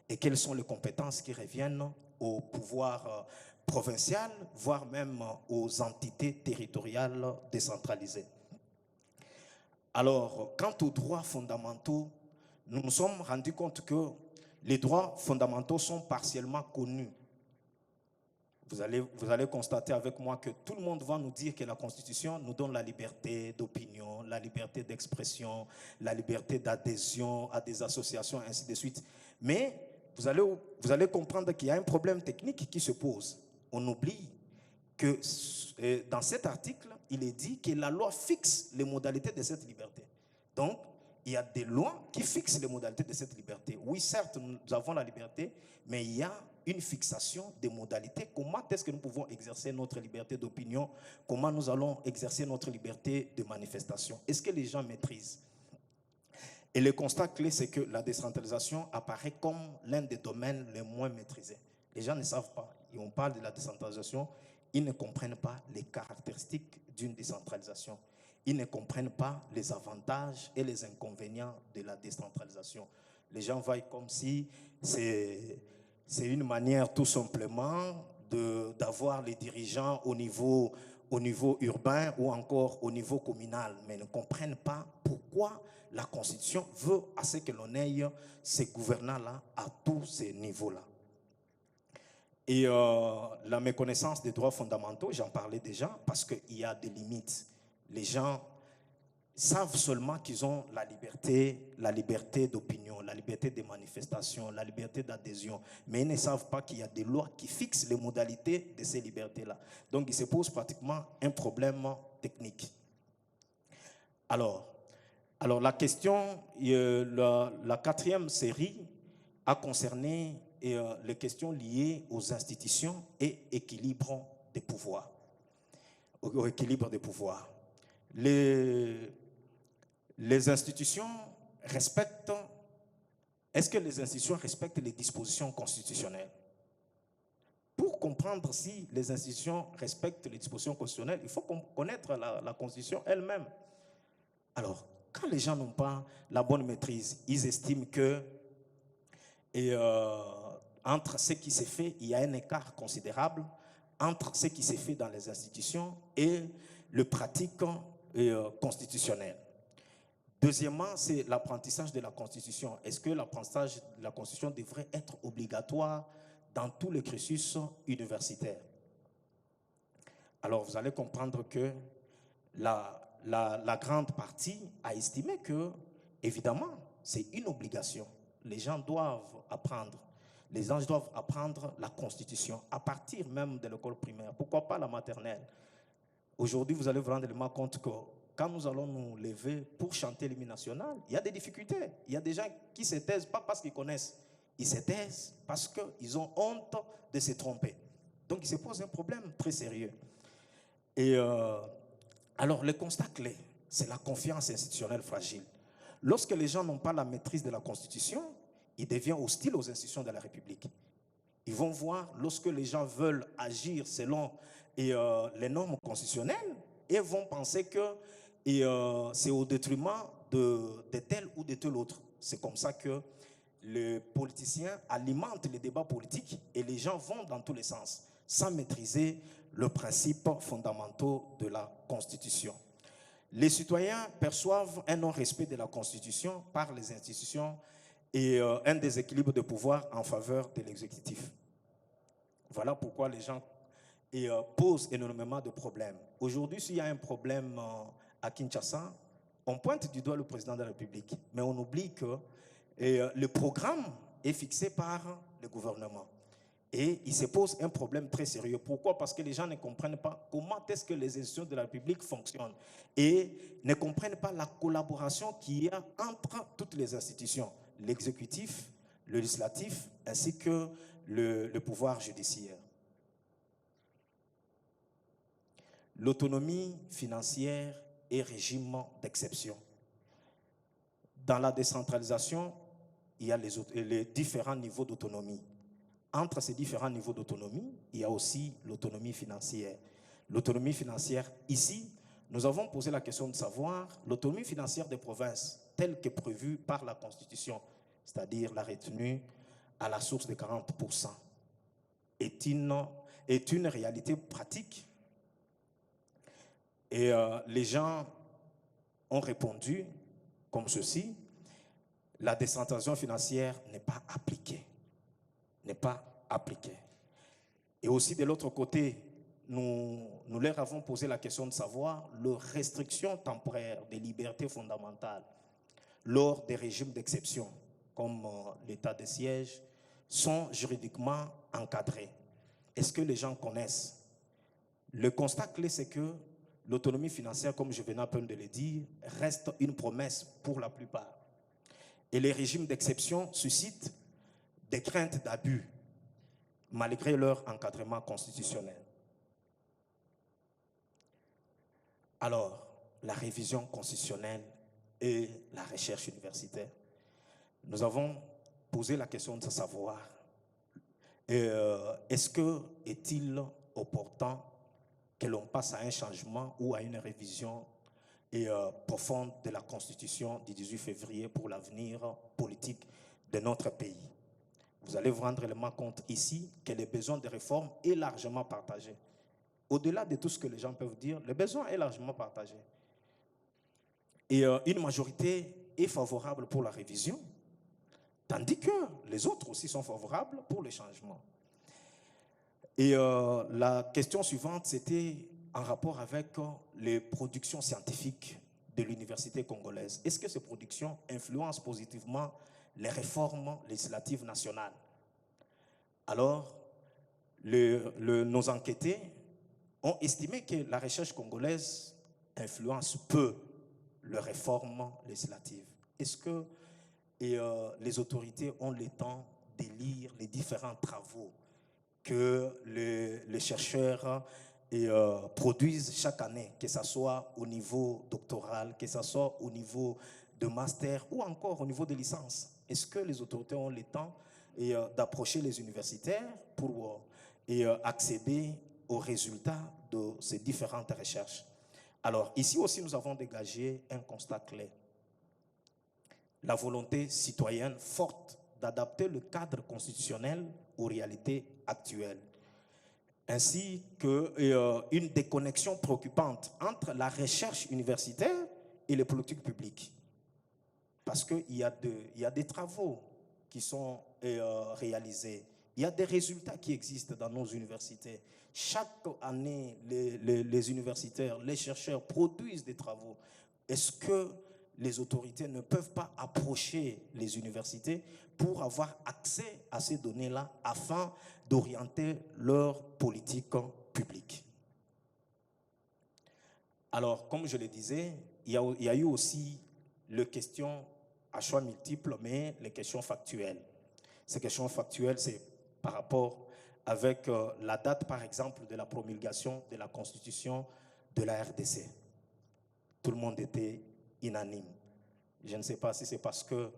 et quelles sont les compétences qui reviennent au pouvoir provincial, voire même aux entités territoriales décentralisées. Alors, quant aux droits fondamentaux, nous nous sommes rendus compte que les droits fondamentaux sont partiellement connus. Vous allez constater avec moi que tout le monde va nous dire que la Constitution nous donne la liberté d'opinion, la liberté d'expression, la liberté d'adhésion à des associations, ainsi de suite. Mais vous allez comprendre qu'il y a un problème technique qui se pose. On oublie que dans cet article, il est dit que la loi fixe les modalités de cette liberté. Donc, il y a des lois qui fixent les modalités de cette liberté. Oui, certes, nous avons la liberté, mais il y a une fixation des modalités. Comment est-ce que nous pouvons exercer notre liberté d'opinion? Comment nous allons exercer notre liberté de manifestation? Est-ce que les gens maîtrisent? Et le constat clé, c'est que la décentralisation apparaît comme l'un des domaines les moins maîtrisés. Les gens ne savent pas. Et on parle de la décentralisation, ils ne comprennent pas les caractéristiques d'une décentralisation. Ils ne comprennent pas les avantages et les inconvénients de la décentralisation. Les gens voient comme si c'est une manière tout simplement d'avoir les dirigeants au niveau urbain ou encore au niveau communal, mais ne comprennent pas pourquoi la Constitution veut à ce que l'on ait ces gouvernants-là à tous ces niveaux-là. Et la méconnaissance des droits fondamentaux, j'en parlais déjà, parce qu'il y a des limites. Les gens savent seulement qu'ils ont la liberté d'opinion, la liberté de manifestation, la liberté d'adhésion, mais ils ne savent pas qu'il y a des lois qui fixent les modalités de ces libertés-là. Donc il se pose pratiquement un problème technique. Alors la question, la quatrième série a concerné les questions liées aux institutions et équilibre des pouvoirs. Au équilibre des pouvoirs. Les institutions respectent, est-ce que les institutions respectent les dispositions constitutionnelles? Pour comprendre si les institutions respectent les dispositions constitutionnelles, il faut connaître la Constitution elle-même. Alors, quand les gens n'ont pas la bonne maîtrise, ils estiment que entre ce qui s'est fait, il y a un écart considérable entre ce qui s'est fait dans les institutions et le pratique constitutionnel. Deuxièmement, c'est l'apprentissage de la Constitution. Est-ce que l'apprentissage de la Constitution devrait être obligatoire dans tous les cursus universitaires? Alors, vous allez comprendre que la grande partie a estimé que, évidemment, c'est une obligation. Les gens doivent apprendre. Les gens doivent apprendre la Constitution à partir même de l'école primaire. Pourquoi pas la maternelle? Aujourd'hui, vous allez vous rendre compte que quand nous allons nous lever pour chanter l'hymne national, il y a des difficultés. Il y a des gens qui se taisent pas parce qu'ils connaissent. Ils se taisent parce qu'ils ont honte de se tromper. Donc, il se pose un problème très sérieux. Et alors, le constat clé, c'est la confiance institutionnelle fragile. Lorsque les gens n'ont pas la maîtrise de la Constitution, ils deviennent hostiles aux institutions de la République. Ils vont voir, lorsque les gens veulent agir selon les normes constitutionnelles, et vont penser que c'est au détriment de tel ou de tel autre. C'est comme ça que les politiciens alimentent les débats politiques et les gens vont dans tous les sens, sans maîtriser le principe fondamentaux de la Constitution. Les citoyens perçoivent un non-respect de la Constitution par les institutions et un déséquilibre de pouvoir en faveur de l'exécutif. Voilà pourquoi les gens posent énormément de problèmes. Aujourd'hui, s'il y a un problème à Kinshasa, on pointe du doigt le président de la République, mais on oublie que le programme est fixé par le gouvernement. Et il se pose un problème très sérieux. Pourquoi? Parce que les gens ne comprennent pas comment est-ce que les institutions de la République fonctionnent et ne comprennent pas la collaboration qu'il y a entre toutes les institutions, l'exécutif, le législatif, ainsi que le pouvoir judiciaire. L'autonomie financière et régime d'exception. Dans la décentralisation, il y a les différents niveaux d'autonomie. Entre ces différents niveaux d'autonomie, il y a aussi l'autonomie financière. L'autonomie financière, ici, nous avons posé la question de savoir l'autonomie financière des provinces, telle que prévue par la Constitution, c'est-à-dire la retenue à la source de 40%, est une réalité pratique. Et les gens ont répondu comme ceci: la décentralisation financière n'est pas appliquée. N'est pas appliquée. Et aussi de l'autre côté, nous leur avons posé la question de savoir les restrictions temporaires des libertés fondamentales lors des régimes d'exception, comme l'état de siège, sont juridiquement encadrés. Est-ce que les gens connaissent? Le constat clé, c'est que l'autonomie financière, comme je venais à peine de le dire, reste une promesse pour la plupart. Et les régimes d'exception suscitent des craintes d'abus, malgré leur encadrement constitutionnel. Alors, la révision constitutionnelle et la recherche universitaire. Nous avons posé la question de savoir, est-il opportun que l'on passe à un changement ou à une révision profonde de la Constitution du 18 février pour l'avenir politique de notre pays? Vous allez vous rendre réellement compte ici que le besoin de réforme est largement partagé. Au-delà de tout ce que les gens peuvent dire, le besoin est largement partagé. Et une majorité est favorable pour la révision, tandis que les autres aussi sont favorables pour le changement. Et la question suivante, c'était en rapport avec les productions scientifiques de l'université congolaise. Est-ce que ces productions influencent positivement les réformes législatives nationales? Alors, nos enquêtés ont estimé que la recherche congolaise influence peu les réformes législatives. Est-ce que les autorités ont le temps de lire les différents travaux que les chercheurs produisent chaque année, que ce soit au niveau doctoral, que ce soit au niveau de master ou encore au niveau de licence? Est-ce que les autorités ont le temps d'approcher les universitaires pour accéder aux résultats de ces différentes recherches? Alors, ici aussi, nous avons dégagé un constat clair. La volonté citoyenne forte d'adapter le cadre constitutionnel aux réalités actuelles, ainsi qu'une déconnexion préoccupante entre la recherche universitaire et les politiques publiques. Parce qu'il y a des travaux qui sont réalisés, il y a des résultats qui existent dans nos universités. Chaque année, les universitaires, les chercheurs produisent des travaux. Est-ce que les autorités ne peuvent pas approcher les universités pour avoir accès à ces données-là afin d'orienter leur politique publique? Alors, comme je le disais, il y a eu aussi les questions à choix multiples, mais les questions factuelles. Ces questions factuelles, c'est par rapport avec la date, par exemple, de la promulgation de la Constitution de la RDC. Tout le monde était unanime. Je ne sais pas si c'est parce que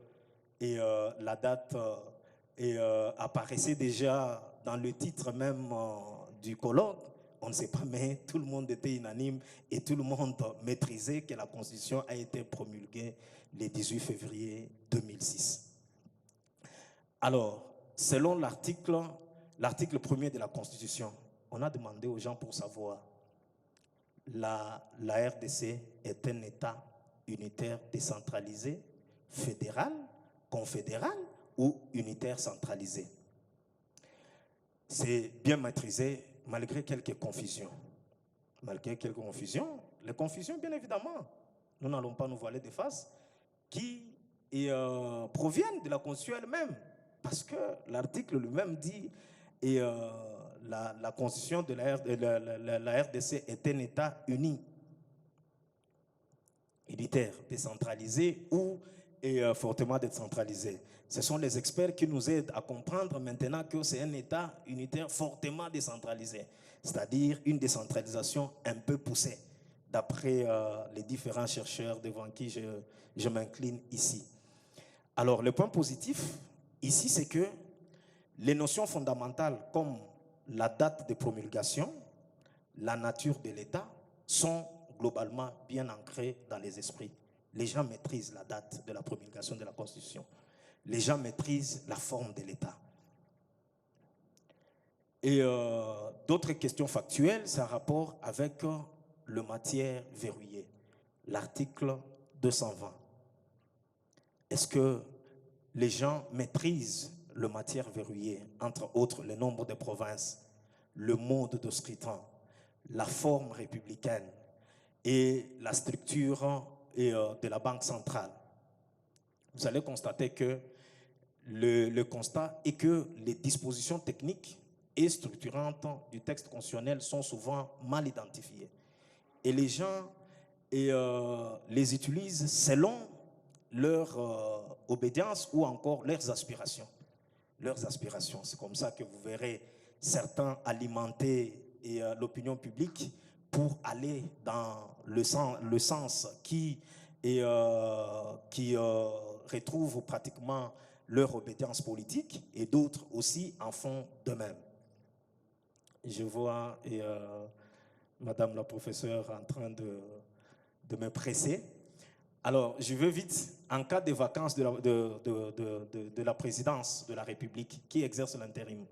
la date apparaissait déjà dans le titre même du colloque. On ne sait pas, mais tout le monde était unanime et tout le monde maîtrisait que la Constitution a été promulguée le 18 février 2006. Alors, selon l'article 1er de la Constitution, on a demandé aux gens pour savoir la RDC est un État unitaire décentralisé, fédéral, confédéral ou unitaire centralisé. C'est bien maîtrisé malgré quelques confusions. Malgré quelques confusions, les confusions bien évidemment, nous n'allons pas nous voiler de face, qui proviennent de la Constitution elle-même. Parce que l'article lui-même dit la Constitution de la RDC est un État uni, unitaire, décentralisé ou fortement décentralisé. Ce sont les experts qui nous aident à comprendre maintenant que c'est un État unitaire fortement décentralisé, c'est-à-dire une décentralisation un peu poussée, d'après les différents chercheurs devant qui je m'incline ici. Alors, le point positif ici, c'est que les notions fondamentales comme la date de promulgation, la nature de l'État sont globalement bien ancrées dans les esprits. Les gens maîtrisent la date de la promulgation de la Constitution. Les gens maîtrisent la forme de l'État. Et d'autres questions factuelles, c'est en rapport avec le matière verrouillée, l'article 220. Est-ce que les gens maîtrisent le matière verrouillée, entre autres le nombre de provinces, le mode de scrutin, la forme républicaine et la structure de la Banque centrale? Vous allez constater que le constat est que les dispositions techniques et structurantes du texte constitutionnel sont souvent mal identifiées. Et les gens les utilisent selon leur obédience ou encore leurs aspirations. Leurs aspirations, c'est comme ça que vous verrez certains alimenter l'opinion publique pour aller dans le sens qui retrouvent pratiquement leur obédience politique, et d'autres aussi en font de même. Je vois Madame la professeure en train de me presser. Alors, je veux vite, en cas de vacances de la présidence de la République, qui exerce l'intérim?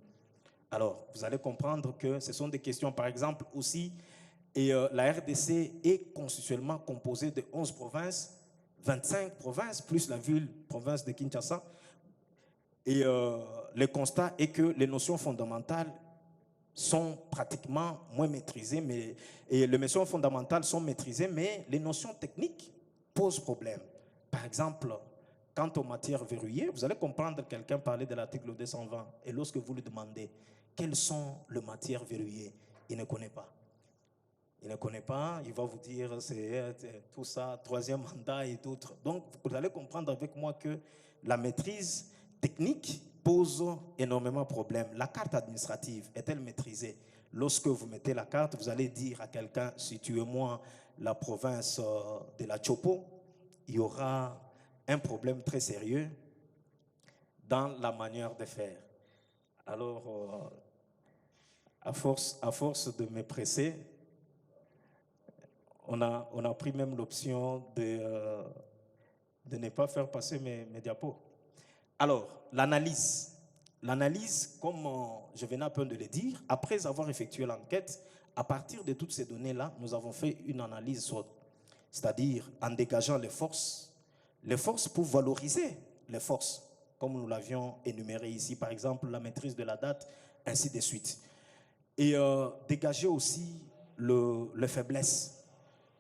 Alors, vous allez comprendre que ce sont des questions, par exemple, aussi, la RDC est constitutionnellement composée de 11 provinces, 25 provinces, plus la ville-province de Kinshasa. Et le constat est que les notions fondamentales sont pratiquement moins maîtrisées, et les notions fondamentales sont maîtrisées, mais les notions techniques posent problème. Par exemple, quant aux matières verrouillées, vous allez comprendre quelqu'un parler de l'article 220, et lorsque vous lui demandez quelles sont les matières verrouillées, il ne connaît pas. Il ne connaît pas, il va vous dire c'est tout ça, troisième mandat et d'autres. Donc, vous allez comprendre avec moi que la maîtrise technique pose énormément de problèmes. La carte administrative est-elle maîtrisée? Lorsque vous mettez la carte, vous allez dire à quelqu'un, situez-moi la province de la Chopo, il y aura un problème très sérieux dans la manière de faire. Alors, à force de me presser, on a pris même l'option de ne pas faire passer mes diapos. Alors, l'analyse. L'analyse, comme je venais un peu de le dire, après avoir effectué l'enquête, à partir de toutes ces données-là, nous avons fait une analyse, c'est-à-dire en dégageant les forces pour valoriser les forces, comme nous l'avions énuméré ici, par exemple, la maîtrise de la date, ainsi de suite. Et dégager aussi les faiblesses,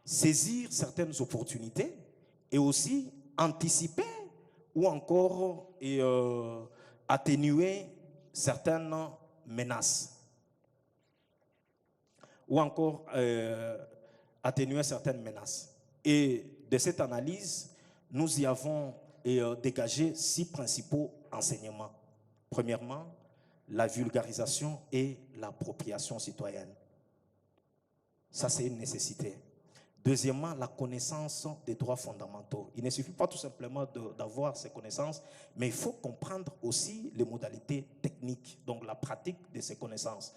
saisir certaines opportunités et aussi anticiper ou encore atténuer certaines menaces. Et de cette analyse, nous y avons dégagé 6 principaux enseignements. Premièrement, la vulgarisation et l'appropriation citoyenne. Ça, c'est une nécessité. Deuxièmement, la connaissance des droits fondamentaux. Il ne suffit pas tout simplement d'avoir ces connaissances, mais il faut comprendre aussi les modalités techniques, donc la pratique de ces connaissances.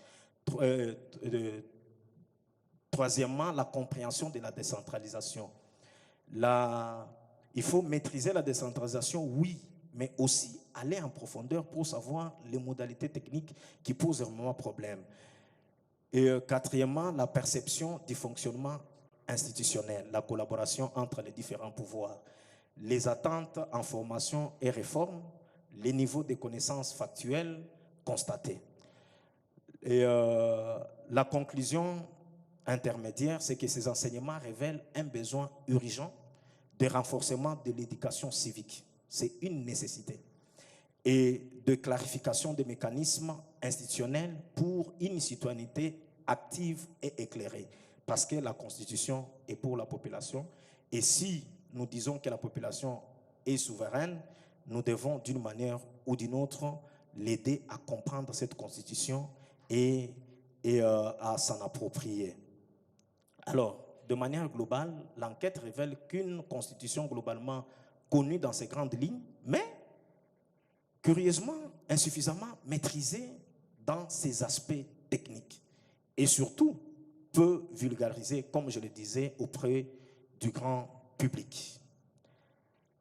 Troisièmement, la compréhension de la décentralisation. Il faut maîtriser la décentralisation, oui, mais aussi aller en profondeur pour savoir les modalités techniques qui posent vraiment problème. Et quatrièmement, la perception du fonctionnement institutionnel, la collaboration entre les différents pouvoirs, les attentes en formation et réforme, les niveaux de connaissances factuelles constatés. Et la conclusion intermédiaire, c'est que ces enseignements révèlent un besoin urgent de renforcement de l'éducation civique. C'est une nécessité. Et de clarification des mécanismes institutionnels pour une citoyenneté active et éclairée. Parce que la Constitution est pour la population. Et si nous disons que la population est souveraine, nous devons d'une manière ou d'une autre l'aider à comprendre cette Constitution et à s'en approprier. Alors, de manière globale, l'enquête révèle qu'une Constitution globalement connue dans ses grandes lignes, mais curieusement, insuffisamment maîtrisée dans ses aspects techniques. Et surtout, peu vulgarisée, comme je le disais, auprès du grand public.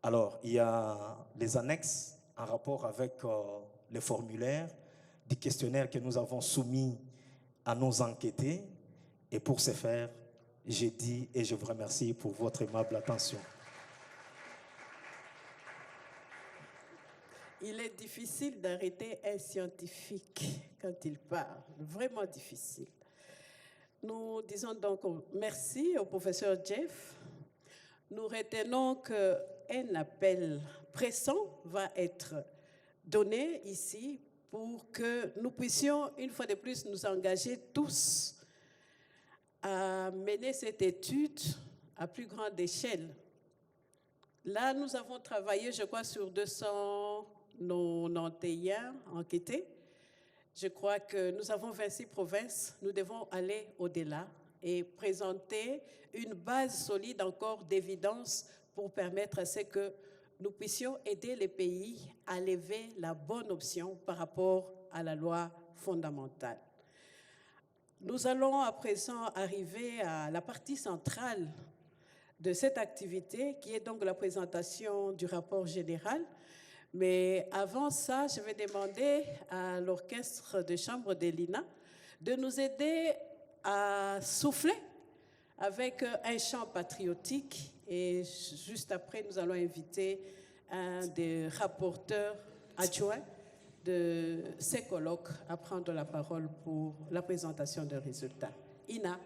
Alors, il y a les annexes en rapport avec les formulaires, des questionnaires que nous avons soumis à nos enquêtés. Et pour ce faire, j'ai dit et je vous remercie pour votre aimable attention. Il est difficile d'arrêter un scientifique quand il parle, vraiment difficile. Nous disons donc merci au professeur Jeff. Nous retenons qu'un appel pressant va être donné ici pour que nous puissions, une fois de plus, nous engager tous à mener cette étude à plus grande échelle. Là, nous avons travaillé, je crois, sur 291 enquêtés. Je crois que nous avons 26 provinces. Nous devons aller au-delà et présenter une base solide encore d'évidence pour permettre à ce que nous puissions aider les pays à lever la bonne option par rapport à la loi fondamentale. Nous allons à présent arriver à la partie centrale de cette activité, qui est donc la présentation du rapport général. Mais avant ça, je vais demander à l'orchestre de chambre de l'INA de nous aider à souffler avec un chant patriotique. Et juste après, nous allons inviter un des rapporteurs adjoints de ces colloques à prendre la parole pour la présentation des résultats. Ina.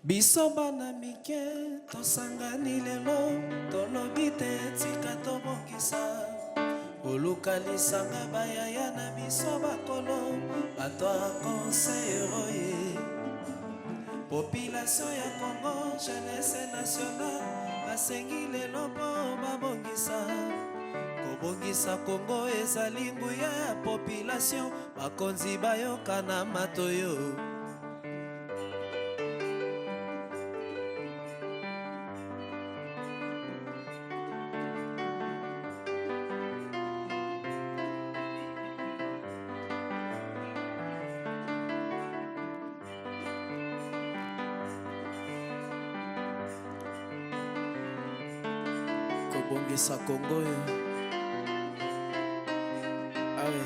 Biso bana mike tosangani lelo tolobi te tika tobongisa olukalisanga bayaya na biso bakolo bato ya konseyero ye population ya Congo jeunesse nationale basengi lelo mpo babongisa kobongisa Congo ezali nguya ya population bakonzi bayoka na matoyo kobongisa Congo awe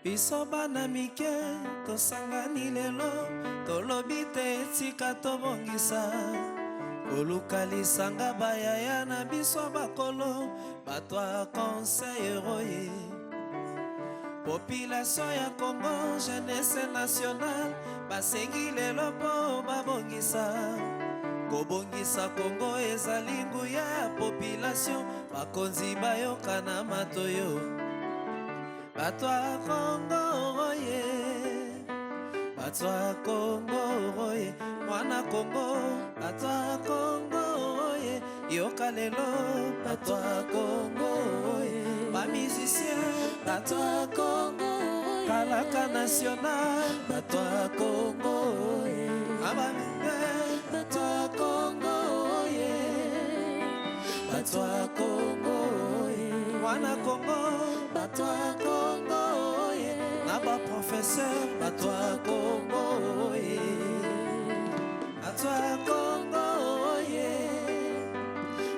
biso bana mike tosangani lelo tolobi te etika tobongisa kolukalisanga bayaya na biso bakolo bato ya konseyero ye population ya Congo jeunesse nationale basengi lelo mpo babongisa kobongisa Congo ezali nguya ya population bakonzi bayoka na matoyo bato ya Congo ye bato ya Congo ye mwana Congo bato ya Congo ye yoka lelo bato ya Congo ye bamusicien bato ya Congo kalaka national bato ya Congo ye abamime bato ya Congo ye bato ya Congo ye mwana Congo bato ya Congo ye na ba professeur bato ya Congo ye bato ya Congo ye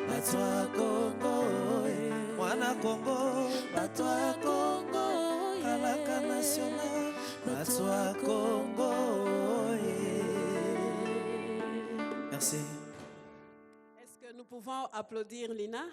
bato ya Congo ye mwana Congo bato ya Congo kalaka national bato ya Congo ye. Merci. Est-ce que nous pouvons applaudir Lina?